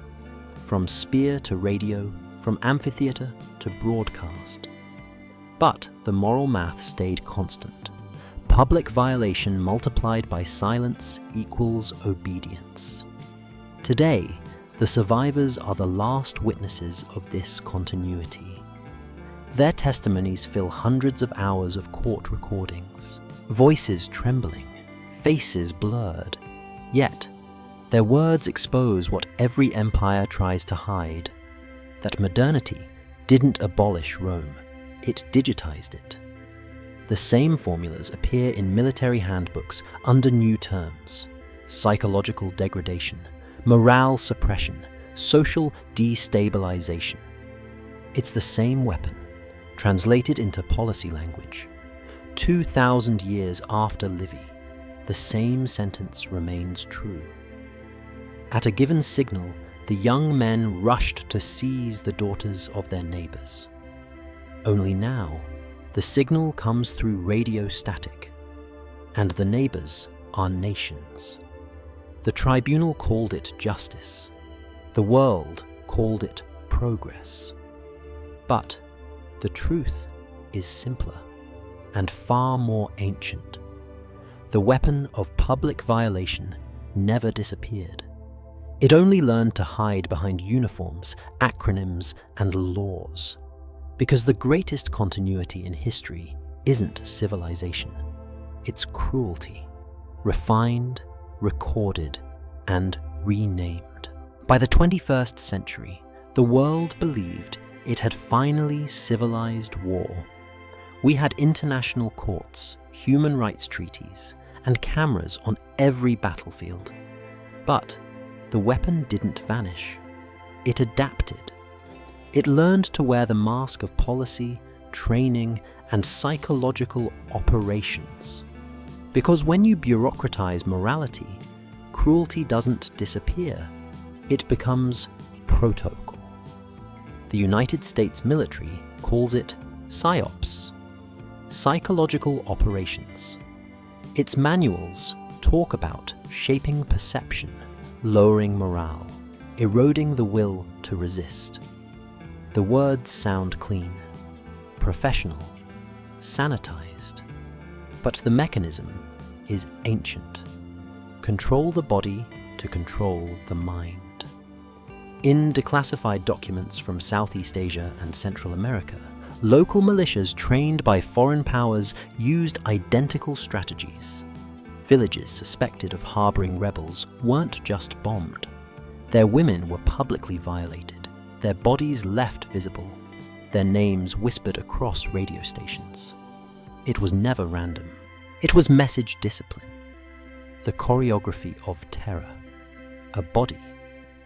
from spear to radio, from amphitheater to broadcast. But the moral math stayed constant. Public violation multiplied by silence equals obedience. Today, the survivors are the last witnesses of this continuity. Their testimonies fill hundreds of hours of court recordings, voices trembling, faces blurred. Yet, Their words expose what every empire tries to hide, that modernity didn't abolish Rome, it digitized it. The same formulas appear in military handbooks under new terms: psychological degradation, morale suppression, social destabilization. It's the same weapon, translated into policy language. 2,000 years after Livy, the same sentence remains true. At a given signal, the young men rushed to seize the daughters of their neighbors. Only now, the signal comes through radio static, and the neighbors are nations. The tribunal called it justice. The world called it progress. But the truth is simpler and far more ancient. The weapon of public violation never disappeared. It only learned to hide behind uniforms, acronyms, and laws. Because the greatest continuity in history isn't civilization, it's cruelty, refined, recorded, and renamed. By the 21st century, the world believed it had finally civilized war. We had international courts, human rights treaties, and cameras on every battlefield. But the weapon didn't vanish. It adapted. It learned to wear the mask of policy, training, and psychological operations. Because when you bureaucratize morality, cruelty doesn't disappear. It becomes protocol. The United States military calls it PSYOPs, psychological operations. Its manuals talk about shaping perception, lowering morale, eroding the will to resist. The words sound clean, professional, sanitized, but the mechanism is ancient. Control the body to control the mind. In declassified documents from Southeast Asia and Central America, local militias trained by foreign powers used identical strategies. Villages suspected of harboring rebels weren't just bombed. Their women were publicly violated, their bodies left visible, their names whispered across radio stations. It was never random. It was message discipline. The choreography of terror. A body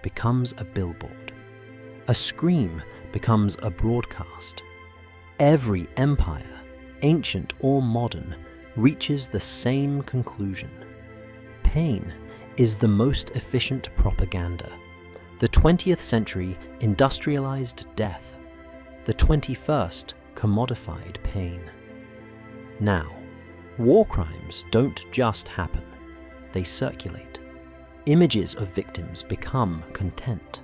becomes a billboard. A scream becomes a broadcast. Every empire, ancient or modern, reaches the same conclusion. Pain is the most efficient propaganda. The 20th century industrialized death. The 21st commodified pain. Now, war crimes don't just happen. They circulate. Images of victims become content.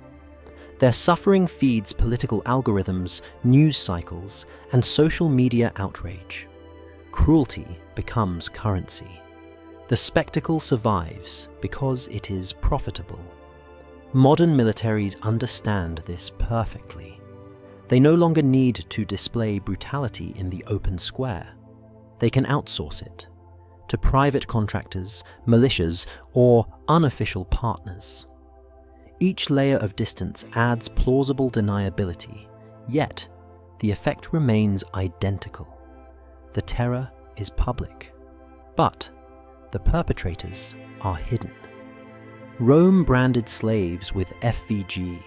Their suffering feeds political algorithms, news cycles, and social media outrage. Cruelty becomes currency. The spectacle survives because it is profitable. Modern militaries understand this perfectly. They no longer need to display brutality in the open square. They can outsource it to private contractors, militias, or unofficial partners. Each layer of distance adds plausible deniability, yet the effect remains identical. The terror is public, but the perpetrators are hidden. Rome branded slaves with FVG,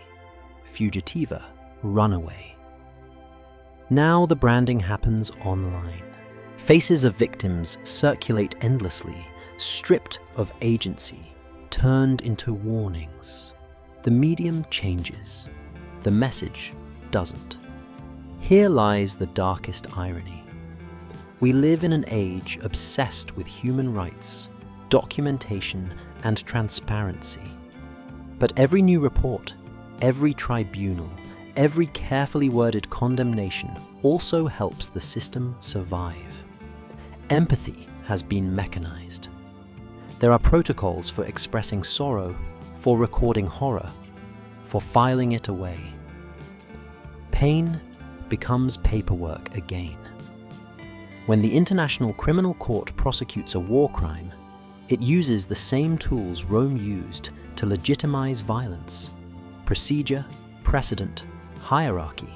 fugitiva, runaway. Now the branding happens online. Faces of victims circulate endlessly, stripped of agency, turned into warnings. The medium changes. The message doesn't. Here lies the darkest irony. We live in an age obsessed with human rights, documentation, and transparency. But every new report, every tribunal, every carefully worded condemnation also helps the system survive. Empathy has been mechanized. There are protocols for expressing sorrow, for recording horror, for filing it away. Pain becomes paperwork again. When the International Criminal Court prosecutes a war crime, it uses the same tools Rome used to legitimize violence. Procedure, precedent, hierarchy.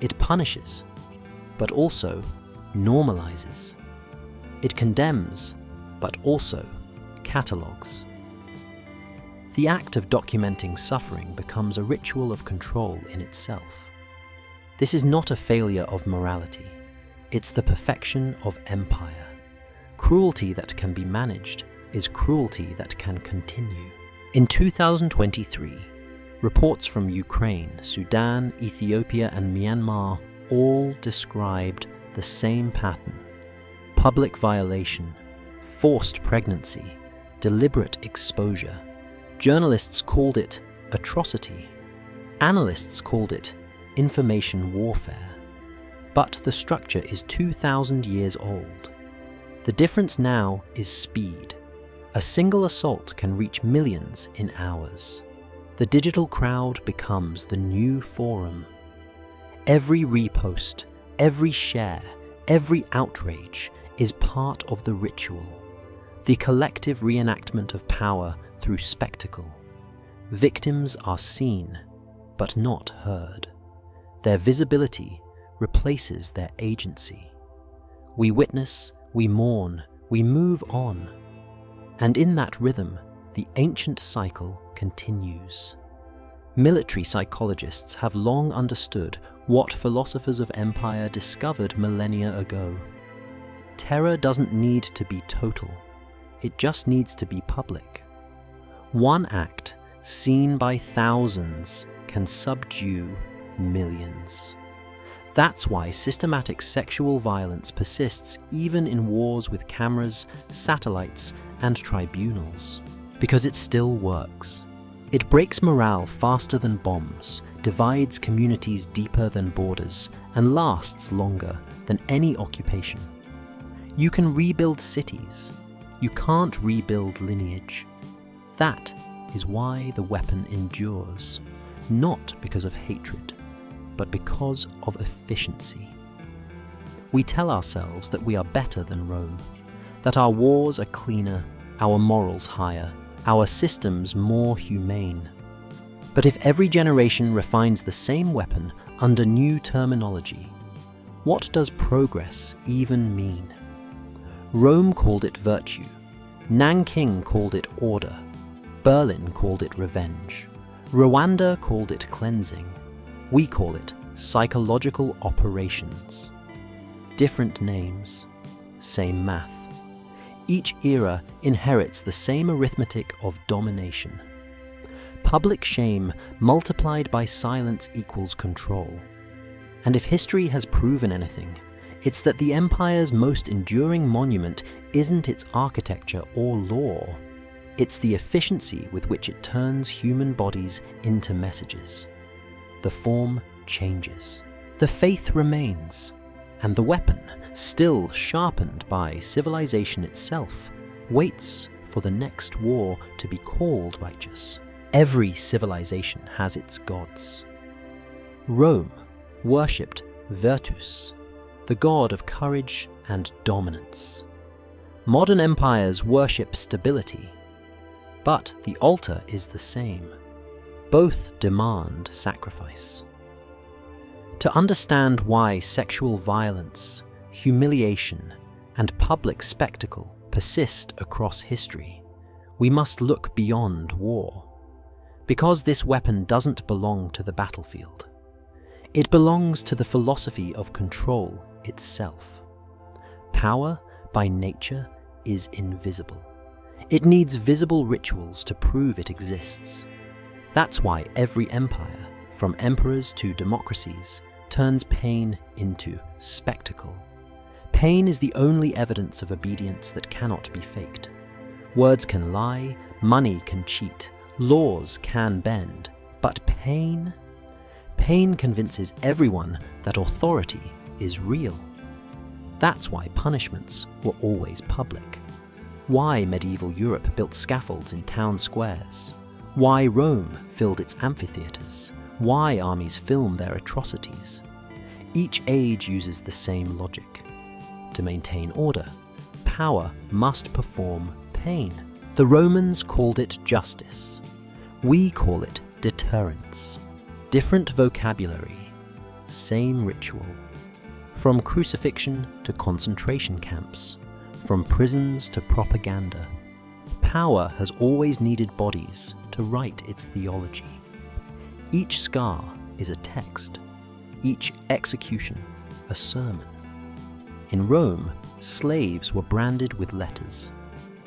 It punishes, but also normalizes. It condemns, but also catalogues. The act of documenting suffering becomes a ritual of control in itself. This is not a failure of morality, it's the perfection of empire. Cruelty that can be managed is cruelty that can continue. In 2023, reports from Ukraine, Sudan, Ethiopia, and Myanmar all described the same pattern: public violation, forced pregnancy, deliberate exposure. Journalists called it atrocity. Analysts called it information warfare. But the structure is 2,000 years old. The difference now is speed. A single assault can reach millions in hours. The digital crowd becomes the new forum. Every repost, every share, every outrage is part of the ritual, the collective reenactment of power through spectacle. Victims are seen, but not heard. Their visibility replaces their agency. We witness, we mourn, we move on. And in that rhythm, the ancient cycle continues. Military psychologists have long understood what philosophers of empire discovered millennia ago. Terror doesn't need to be total. It just needs to be public. One act, seen by thousands, can subdue millions. That's why systematic sexual violence persists even in wars with cameras, satellites, and tribunals. Because it still works. It breaks morale faster than bombs, divides communities deeper than borders, and lasts longer than any occupation. You can rebuild cities. You can't rebuild lineage. That is why the weapon endures, not because of hatred, but because of efficiency. We tell ourselves that we are better than Rome, that our wars are cleaner, our morals higher, our systems more humane. But if every generation refines the same weapon under new terminology, what does progress even mean? Rome called it virtue, Nanking called it order, Berlin called it revenge, Rwanda called it cleansing. We call it psychological operations. Different names, same math. Each era inherits the same arithmetic of domination. Public shame multiplied by silence equals control. And if history has proven anything, it's that the empire's most enduring monument isn't its architecture or law. It's the efficiency with which it turns human bodies into messages. The form changes. The faith remains. And the weapon, still sharpened by civilization itself, waits for the next war to be called righteous. Every civilization has its gods. Rome worshipped Virtus, the god of courage and dominance. Modern empires worship stability, but the altar is the same. Both demand sacrifice. To understand why sexual violence, humiliation, and public spectacle persist across history, we must look beyond war. Because this weapon doesn't belong to the battlefield. It belongs to the philosophy of control itself. Power, by nature, is invisible. It needs visible rituals to prove it exists. That's why every empire, from emperors to democracies, turns pain into spectacle. Pain is the only evidence of obedience that cannot be faked. Words can lie, money can cheat, laws can bend, but pain convinces everyone that authority is real. That's why punishments were always public. Why medieval Europe built scaffolds in town squares. Why Rome filled its amphitheatres. Why armies film their atrocities. Each age uses the same logic. To maintain order, power must perform pain. The Romans called it justice. We call it deterrence. Different vocabulary, same ritual. From crucifixion to concentration camps, from prisons to propaganda, power has always needed bodies to write its theology. Each scar is a text, each execution a sermon. In Rome, slaves were branded with letters,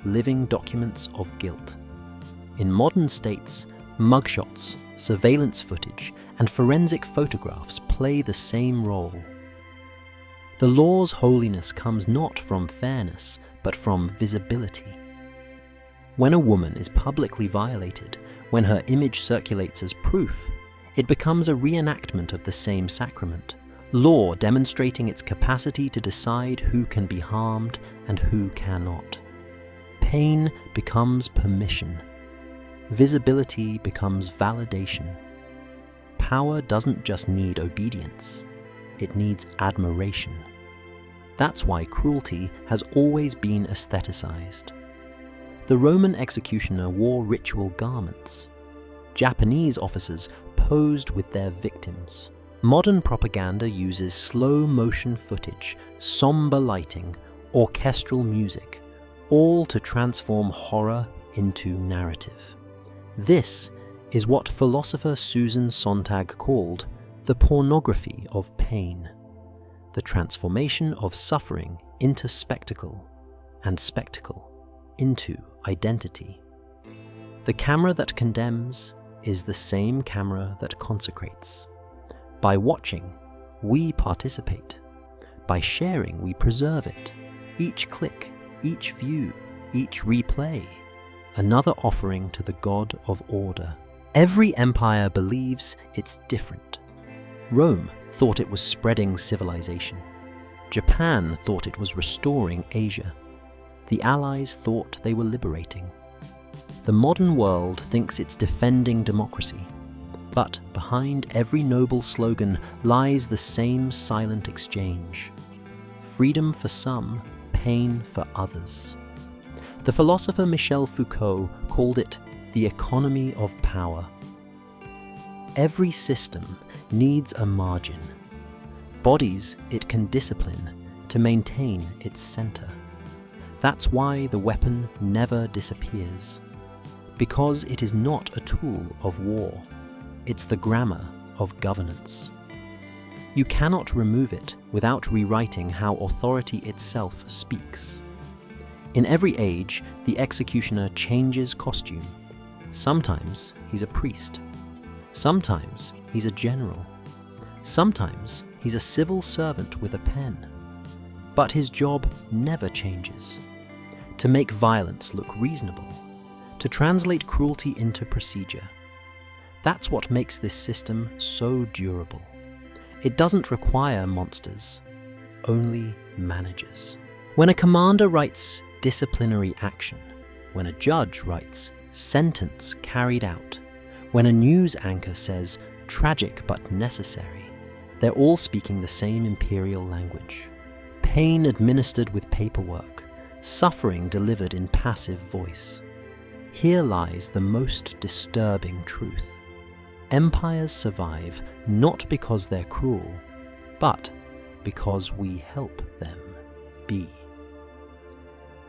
living documents of guilt. In modern states, mugshots, surveillance footage, and forensic photographs play the same role. The law's holiness comes not from fairness, but from visibility. When a woman is publicly violated, when her image circulates as proof, it becomes a reenactment of the same sacrament, law demonstrating its capacity to decide who can be harmed and who cannot. Pain becomes permission. Visibility becomes validation. Power doesn't just need obedience, it needs admiration. That's why cruelty has always been aestheticized. The Roman executioner wore ritual garments. Japanese officers posed with their victims. Modern propaganda uses slow-motion footage, somber lighting, orchestral music, all to transform horror into narrative. This is what philosopher Susan Sontag called the pornography of pain, the transformation of suffering into spectacle, and spectacle into identity. The camera that condemns is the same camera that consecrates. By watching, we participate. By sharing, we preserve it. Each click, each view, each replay, another offering to the God of order. Every empire believes it's different. Rome thought it was spreading civilization. Japan thought it was restoring Asia. The Allies thought they were liberating. The modern world thinks it's defending democracy. But behind every noble slogan lies the same silent exchange. Freedom for some, pain for others. The philosopher Michel Foucault called it the economy of power. Every system needs a margin. Bodies it can discipline to maintain its center. That's why the weapon never disappears. Because it is not a tool of war. It's the grammar of governance. You cannot remove it without rewriting how authority itself speaks. In every age, the executioner changes costume. Sometimes he's a priest. Sometimes he's a general. Sometimes he's a civil servant with a pen. But his job never changes. To make violence look reasonable. To translate cruelty into procedure. That's what makes this system so durable. It doesn't require monsters, only managers. When a commander writes disciplinary action, when a judge writes sentence carried out, when a news anchor says tragic but necessary, they're all speaking the same imperial language. Pain administered with paperwork, suffering delivered in passive voice. Here lies the most disturbing truth. Empires survive not because they're cruel, but because we help them be.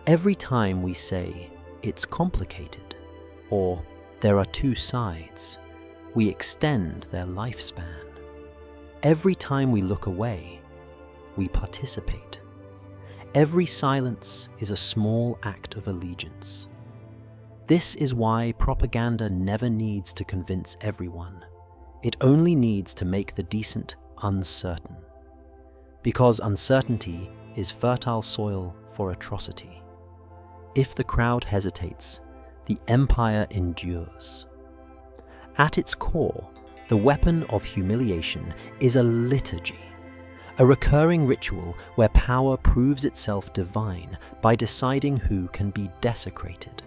Every time we say, it's complicated, or there are two sides, we extend their lifespan. Every time we look away, we participate. Every silence is a small act of allegiance. This is why propaganda never needs to convince everyone. It only needs to make the decent uncertain. Because uncertainty is fertile soil for atrocity. If the crowd hesitates, the empire endures. At its core, the weapon of humiliation is a liturgy, a recurring ritual where power proves itself divine by deciding who can be desecrated.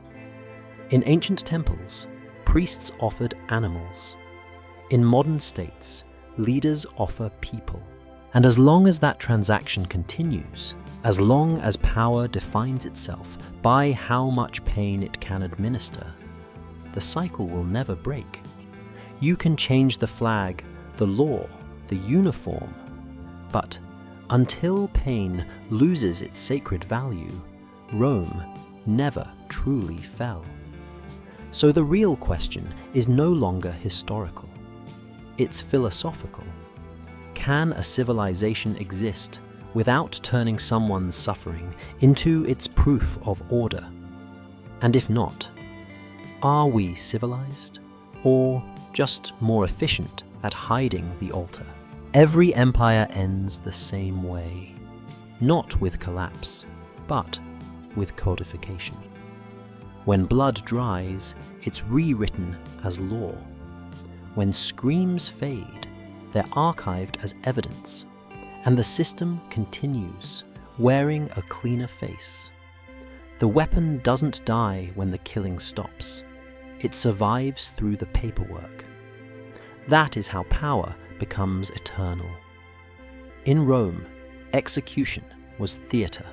In ancient temples, priests offered animals. In modern states, leaders offer people. And as long as that transaction continues, as long as power defines itself by how much pain it can administer, the cycle will never break. You can change the flag, the law, the uniform, but until pain loses its sacred value, Rome never truly fell. So the real question is no longer historical. It's philosophical. Can a civilization exist without turning someone's suffering into its proof of order? And if not, are we civilized, or just more efficient at hiding the altar? Every empire ends the same way, not with collapse, but with codification. When blood dries, it's rewritten as law. When screams fade, they're archived as evidence, and the system continues, wearing a cleaner face. The weapon doesn't die when the killing stops. It survives through the paperwork. That is how power becomes eternal. In Rome, execution was theatre.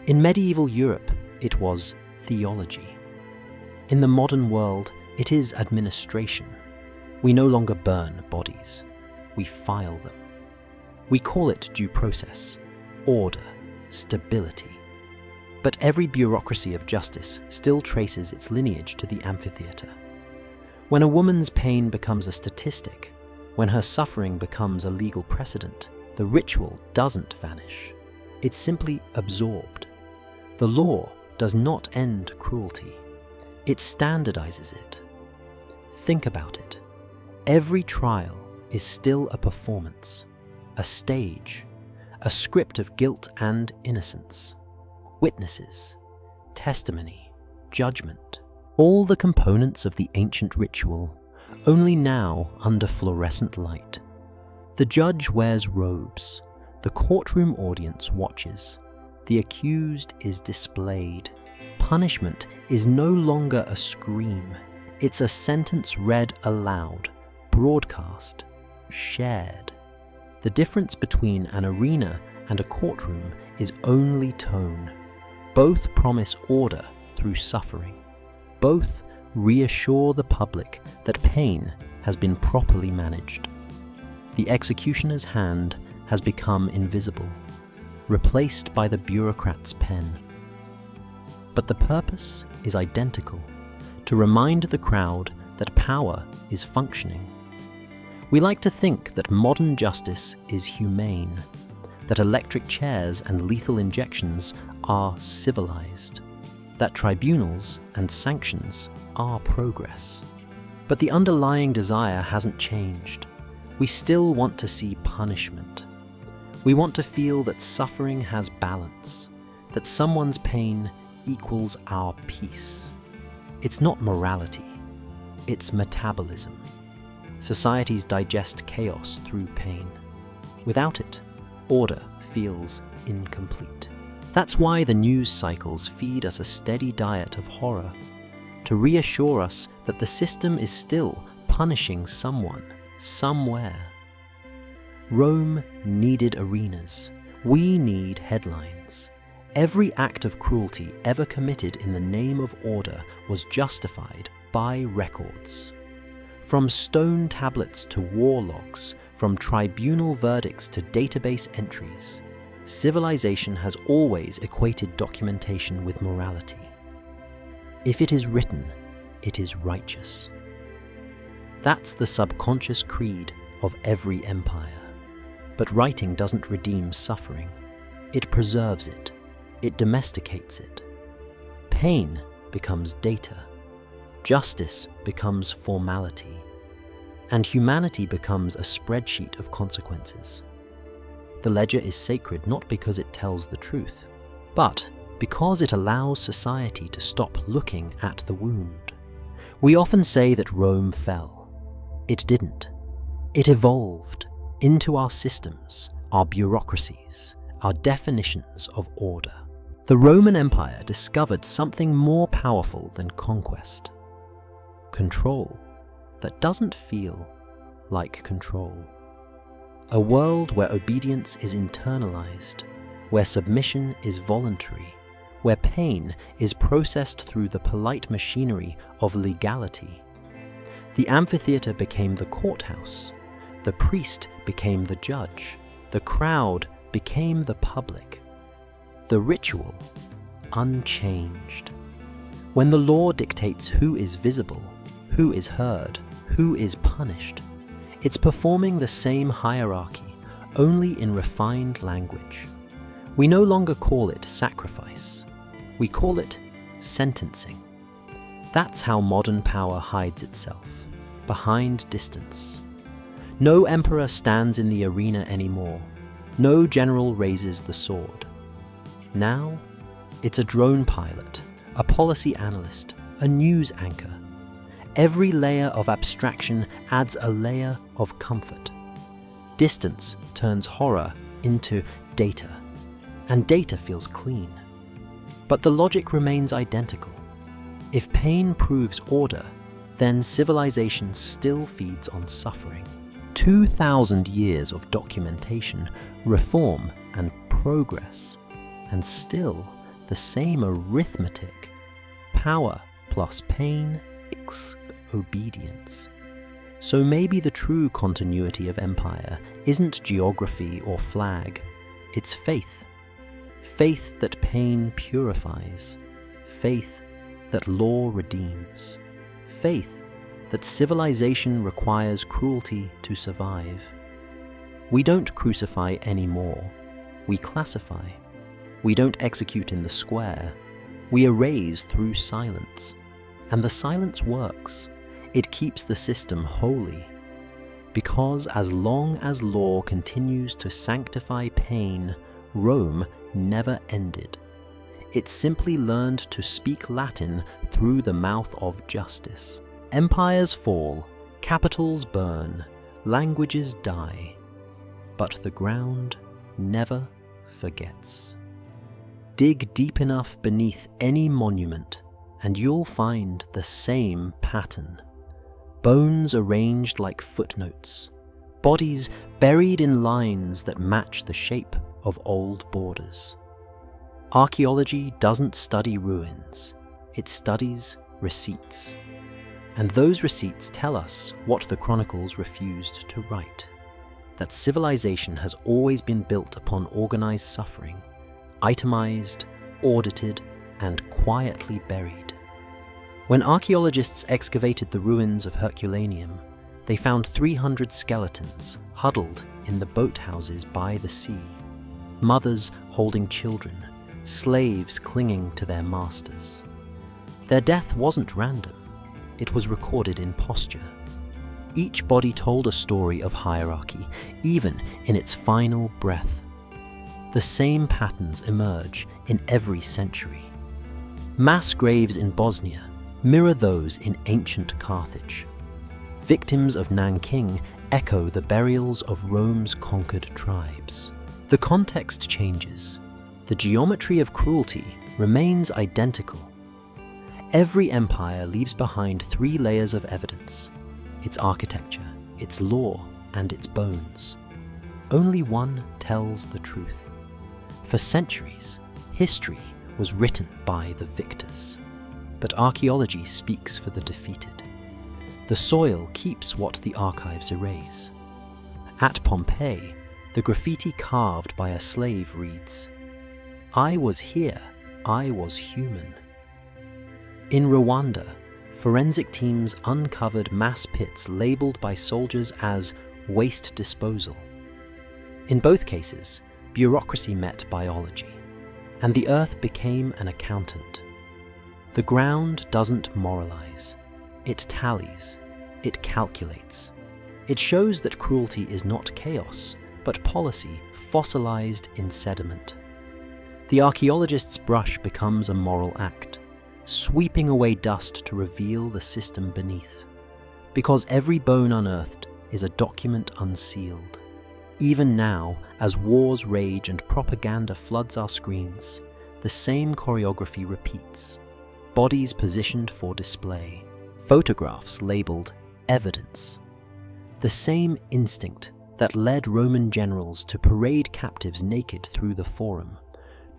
In medieval Europe, it was theology. In the modern world, it is administration. We no longer burn bodies. We file them. We call it due process, order, stability. But every bureaucracy of justice still traces its lineage to the amphitheatre. When a woman's pain becomes a statistic, when her suffering becomes a legal precedent, the ritual doesn't vanish. It's simply absorbed. The law does not end cruelty. It standardizes it. Think about it. Every trial is still a performance, a stage, a script of guilt and innocence. Witnesses, testimony, judgment, all the components of the ancient ritual, only now under fluorescent light. The judge wears robes, the courtroom audience watches, the accused is displayed. Punishment is no longer a scream, it's a sentence read aloud, broadcast, shared. The difference between an arena and a courtroom is only tone. Both promise order through suffering. Both reassure the public that pain has been properly managed. The executioner's hand has become invisible, replaced by the bureaucrat's pen. But the purpose is identical, to remind the crowd that power is functioning. We like to think that modern justice is humane, that electric chairs and lethal injections are civilized, that tribunals and sanctions are progress. But the underlying desire hasn't changed. We still want to see punishment. We want to feel that suffering has balance, that someone's pain equals our peace. It's not morality, it's metabolism. Societies digest chaos through pain. Without it, order feels incomplete. That's why the news cycles feed us a steady diet of horror, to reassure us that the system is still punishing someone, somewhere. Rome needed arenas. We need headlines. Every act of cruelty ever committed in the name of order was justified by records. From stone tablets to war logs, from tribunal verdicts to database entries, civilization has always equated documentation with morality. If it is written, it is righteous. That's the subconscious creed of every empire. But writing doesn't redeem suffering. It preserves it. It domesticates it. Pain becomes data. Justice becomes formality. And humanity becomes a spreadsheet of consequences. The ledger is sacred not because it tells the truth, but because it allows society to stop looking at the wound. We often say that Rome fell. It didn't. It evolved into our systems, our bureaucracies, our definitions of order. The Roman Empire discovered something more powerful than conquest. Control that doesn't feel like control. A world where obedience is internalized, where submission is voluntary, where pain is processed through the polite machinery of legality. The amphitheater became the courthouse, the priest became the judge, the crowd became the public. The ritual, unchanged. When the law dictates who is visible, who is heard, who is punished, it's performing the same hierarchy, only in refined language. We no longer call it sacrifice. We call it sentencing. That's how modern power hides itself, behind distance. No emperor stands in the arena anymore. No general raises the sword. Now, it's a drone pilot, a policy analyst, a news anchor. Every layer of abstraction adds a layer of comfort. Distance turns horror into data, and data feels clean. But the logic remains identical. If pain proves order, then civilization still feeds on suffering. 2,000 years of documentation, reform, and progress, and still the same arithmetic. Power plus pain equals obedience. So maybe the true continuity of empire isn't geography or flag, it's faith. Faith that pain purifies, faith that law redeems, faith that civilization requires cruelty to survive. We don't crucify anymore, we classify. We don't execute in the square, we erase through silence. And the silence works. It keeps the system holy. Because as long as law continues to sanctify pain, Rome never ended. It simply learned to speak Latin through the mouth of justice. Empires fall, capitals burn, languages die, but the ground never forgets. Dig deep enough beneath any monument, and you'll find the same pattern. Bones arranged like footnotes, bodies buried in lines that match the shape of old borders. Archaeology doesn't study ruins, it studies receipts. And those receipts tell us what the chronicles refused to write, that civilization has always been built upon organized suffering, itemized, audited, and quietly buried. When archaeologists excavated the ruins of Herculaneum, they found 300 skeletons huddled in the boathouses by the sea, mothers holding children, slaves clinging to their masters. Their death wasn't random, it was recorded in posture. Each body told a story of hierarchy, even in its final breath. The same patterns emerge in every century. Mass graves in Bosnia mirror those in ancient Carthage. Victims of Nanking echo the burials of Rome's conquered tribes. The context changes. The geometry of cruelty remains identical. Every empire leaves behind 3 layers of evidence: its architecture, its law, and its bones. Only one tells the truth. For centuries, history was written by the victors. But archaeology speaks for the defeated. The soil keeps what the archives erase. At Pompeii, the graffiti carved by a slave reads, "I was here, I was human." In Rwanda, forensic teams uncovered mass pits labeled by soldiers as waste disposal. In both cases, bureaucracy met biology, and the earth became an accountant. The ground doesn't moralize. It tallies. It calculates. It shows that cruelty is not chaos, but policy fossilized in sediment. The archaeologist's brush becomes a moral act, sweeping away dust to reveal the system beneath. Because every bone unearthed is a document unsealed. Even now, as wars rage and propaganda floods our screens, the same choreography repeats. Bodies positioned for display, photographs labeled evidence. The same instinct that led Roman generals to parade captives naked through the forum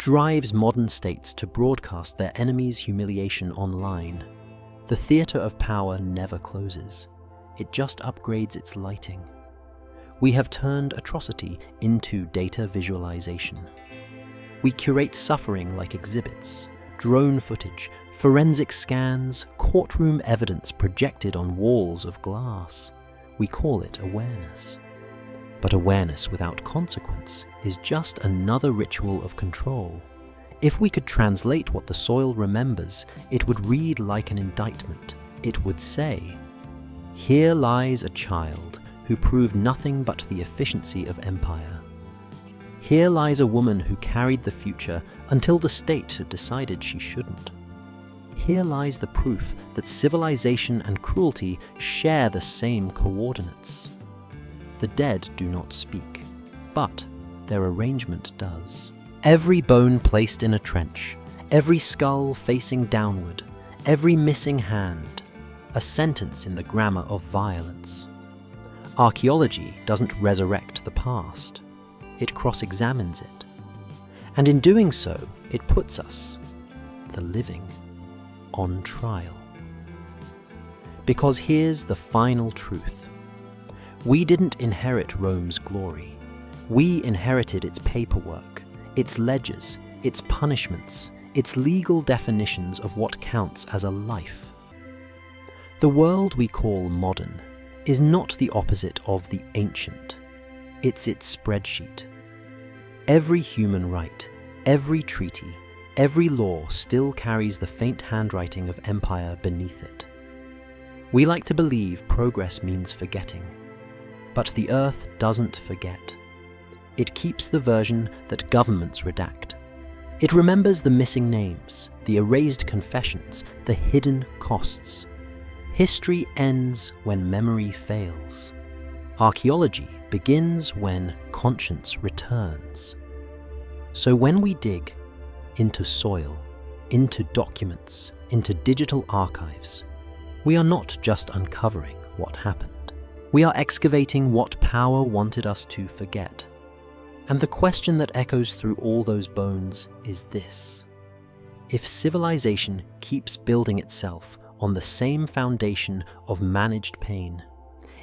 drives modern states to broadcast their enemies' humiliation online. The theatre of power never closes. It just upgrades its lighting. We have turned atrocity into data visualization. We curate suffering like exhibits, drone footage, forensic scans, courtroom evidence projected on walls of glass. We call it awareness. But awareness without consequence is just another ritual of control. If we could translate what the soil remembers, it would read like an indictment. It would say, "Here lies a child who proved nothing but the efficiency of empire. Here lies a woman who carried the future until the state had decided she shouldn't. Here lies the proof that civilization and cruelty share the same coordinates. The dead do not speak, but their arrangement does. Every bone placed in a trench, every skull facing downward, every missing hand, a sentence in the grammar of violence. Archaeology doesn't resurrect the past, it cross-examines it. And in doing so, it puts us, the living, on trial. Because here's the final truth. We didn't inherit Rome's glory. We inherited its paperwork, its ledgers, its punishments, its legal definitions of what counts as a life. The world we call modern is not the opposite of the ancient. It's its spreadsheet. Every human right, every treaty, every law still carries the faint handwriting of empire beneath it. We like to believe progress means forgetting, but the earth doesn't forget. It keeps the version that governments redact. It remembers the missing names, the erased confessions, the hidden costs. History ends when memory fails. Archaeology begins when conscience returns. So when we dig into soil, into documents, into digital archives, we are not just uncovering what happened. We are excavating what power wanted us to forget. And the question that echoes through all those bones is this: if civilization keeps building itself on the same foundation of managed pain,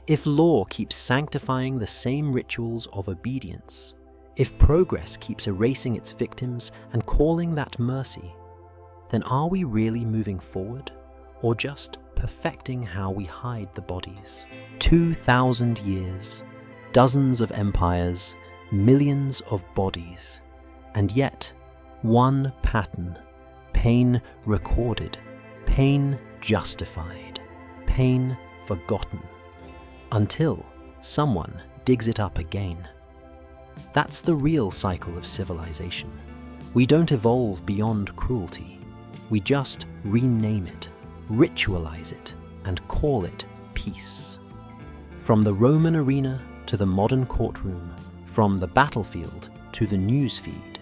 if law keeps sanctifying the same rituals of obedience, if progress keeps erasing its victims and calling that mercy, then are we really moving forward, or just perfecting how we hide the bodies? 2,000 years, dozens of empires, millions of bodies, and yet one pattern: pain recorded, pain justified, pain forgotten, until someone digs it up again. That's the real cycle of civilization. We don't evolve beyond cruelty. We just rename it, ritualize it, and call it peace. From the Roman arena to the modern courtroom, from the battlefield to the newsfeed,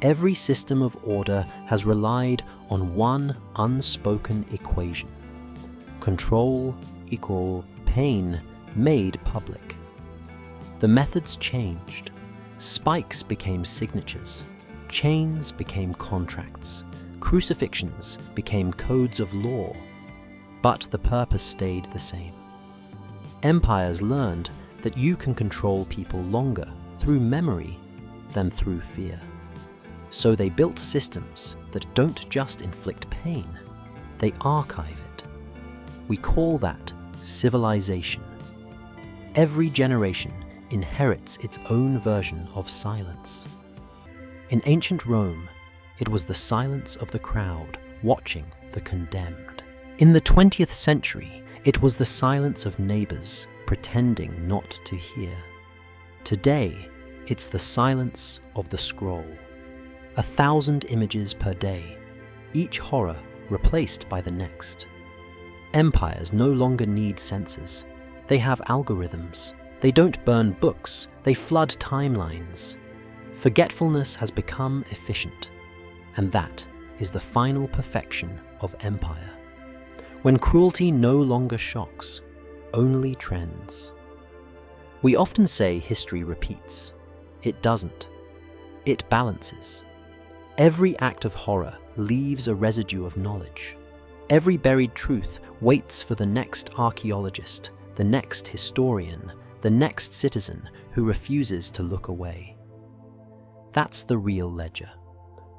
every system of order has relied on one unspoken equation: control equal pain made public. The methods changed. Spikes became signatures, chains became contracts, crucifixions became codes of law, but the purpose stayed the same. Empires learned that you can control people longer through memory than through fear. So they built systems that don't just inflict pain, they archive it. We call that civilization. Every generation inherits its own version of silence. In ancient Rome, it was the silence of the crowd watching the condemned. In the 20th century, it was the silence of neighbors pretending not to hear. Today, it's the silence of the scroll. 1,000 images per day, each horror replaced by the next. Empires no longer need censors. They have algorithms. They don't burn books, they flood timelines. Forgetfulness has become efficient, and that is the final perfection of empire. When cruelty no longer shocks, only trends. We often say history repeats. It doesn't. It balances. Every act of horror leaves a residue of knowledge. Every buried truth waits for the next archaeologist, the next historian, the next citizen who refuses to look away. That's the real ledger.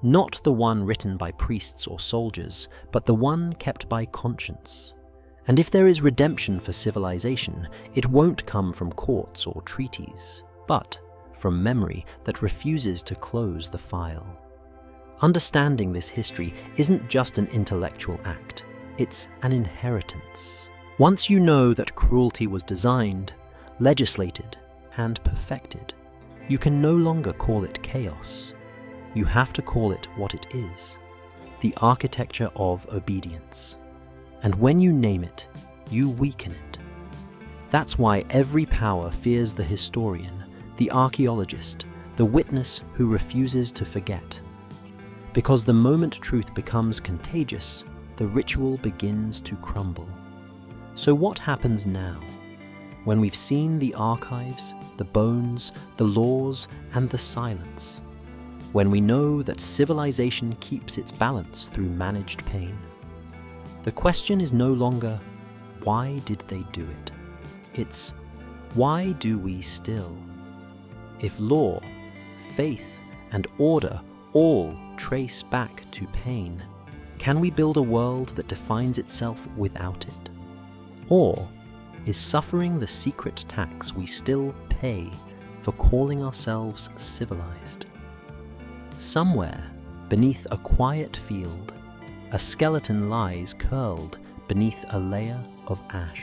Not the one written by priests or soldiers, but the one kept by conscience. And if there is redemption for civilization, it won't come from courts or treaties, but from memory that refuses to close the file. Understanding this history isn't just an intellectual act, it's an inheritance. Once you know that cruelty was designed, legislated, and perfected, you can no longer call it chaos. You have to call it what it is, the architecture of obedience. And when you name it, you weaken it. That's why every power fears the historian, the archaeologist, the witness who refuses to forget. Because the moment truth becomes contagious, the ritual begins to crumble. So what happens now? When we've seen the archives, the bones, the laws, and the silence? When we know that civilization keeps its balance through managed pain? The question is no longer, why did they do it? It's, why do we still? If law, faith, and order all trace back to pain, can we build a world that defines itself without it? Or is suffering the secret tax we still pay for calling ourselves civilized? Somewhere beneath a quiet field, a skeleton lies curled beneath a layer of ash.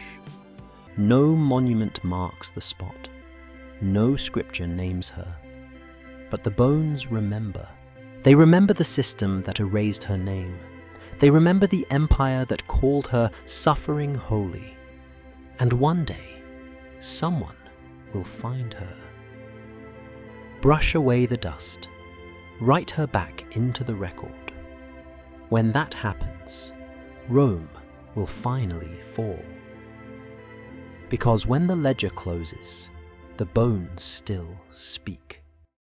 No monument marks the spot. No scripture names her. But the bones remember. They remember the system that erased her name. They remember the empire that called her suffering holy. And one day, someone will find her. Brush away the dust. Write her back into the record. When that happens, Rome will finally fall. Because when the ledger closes, the bones still speak.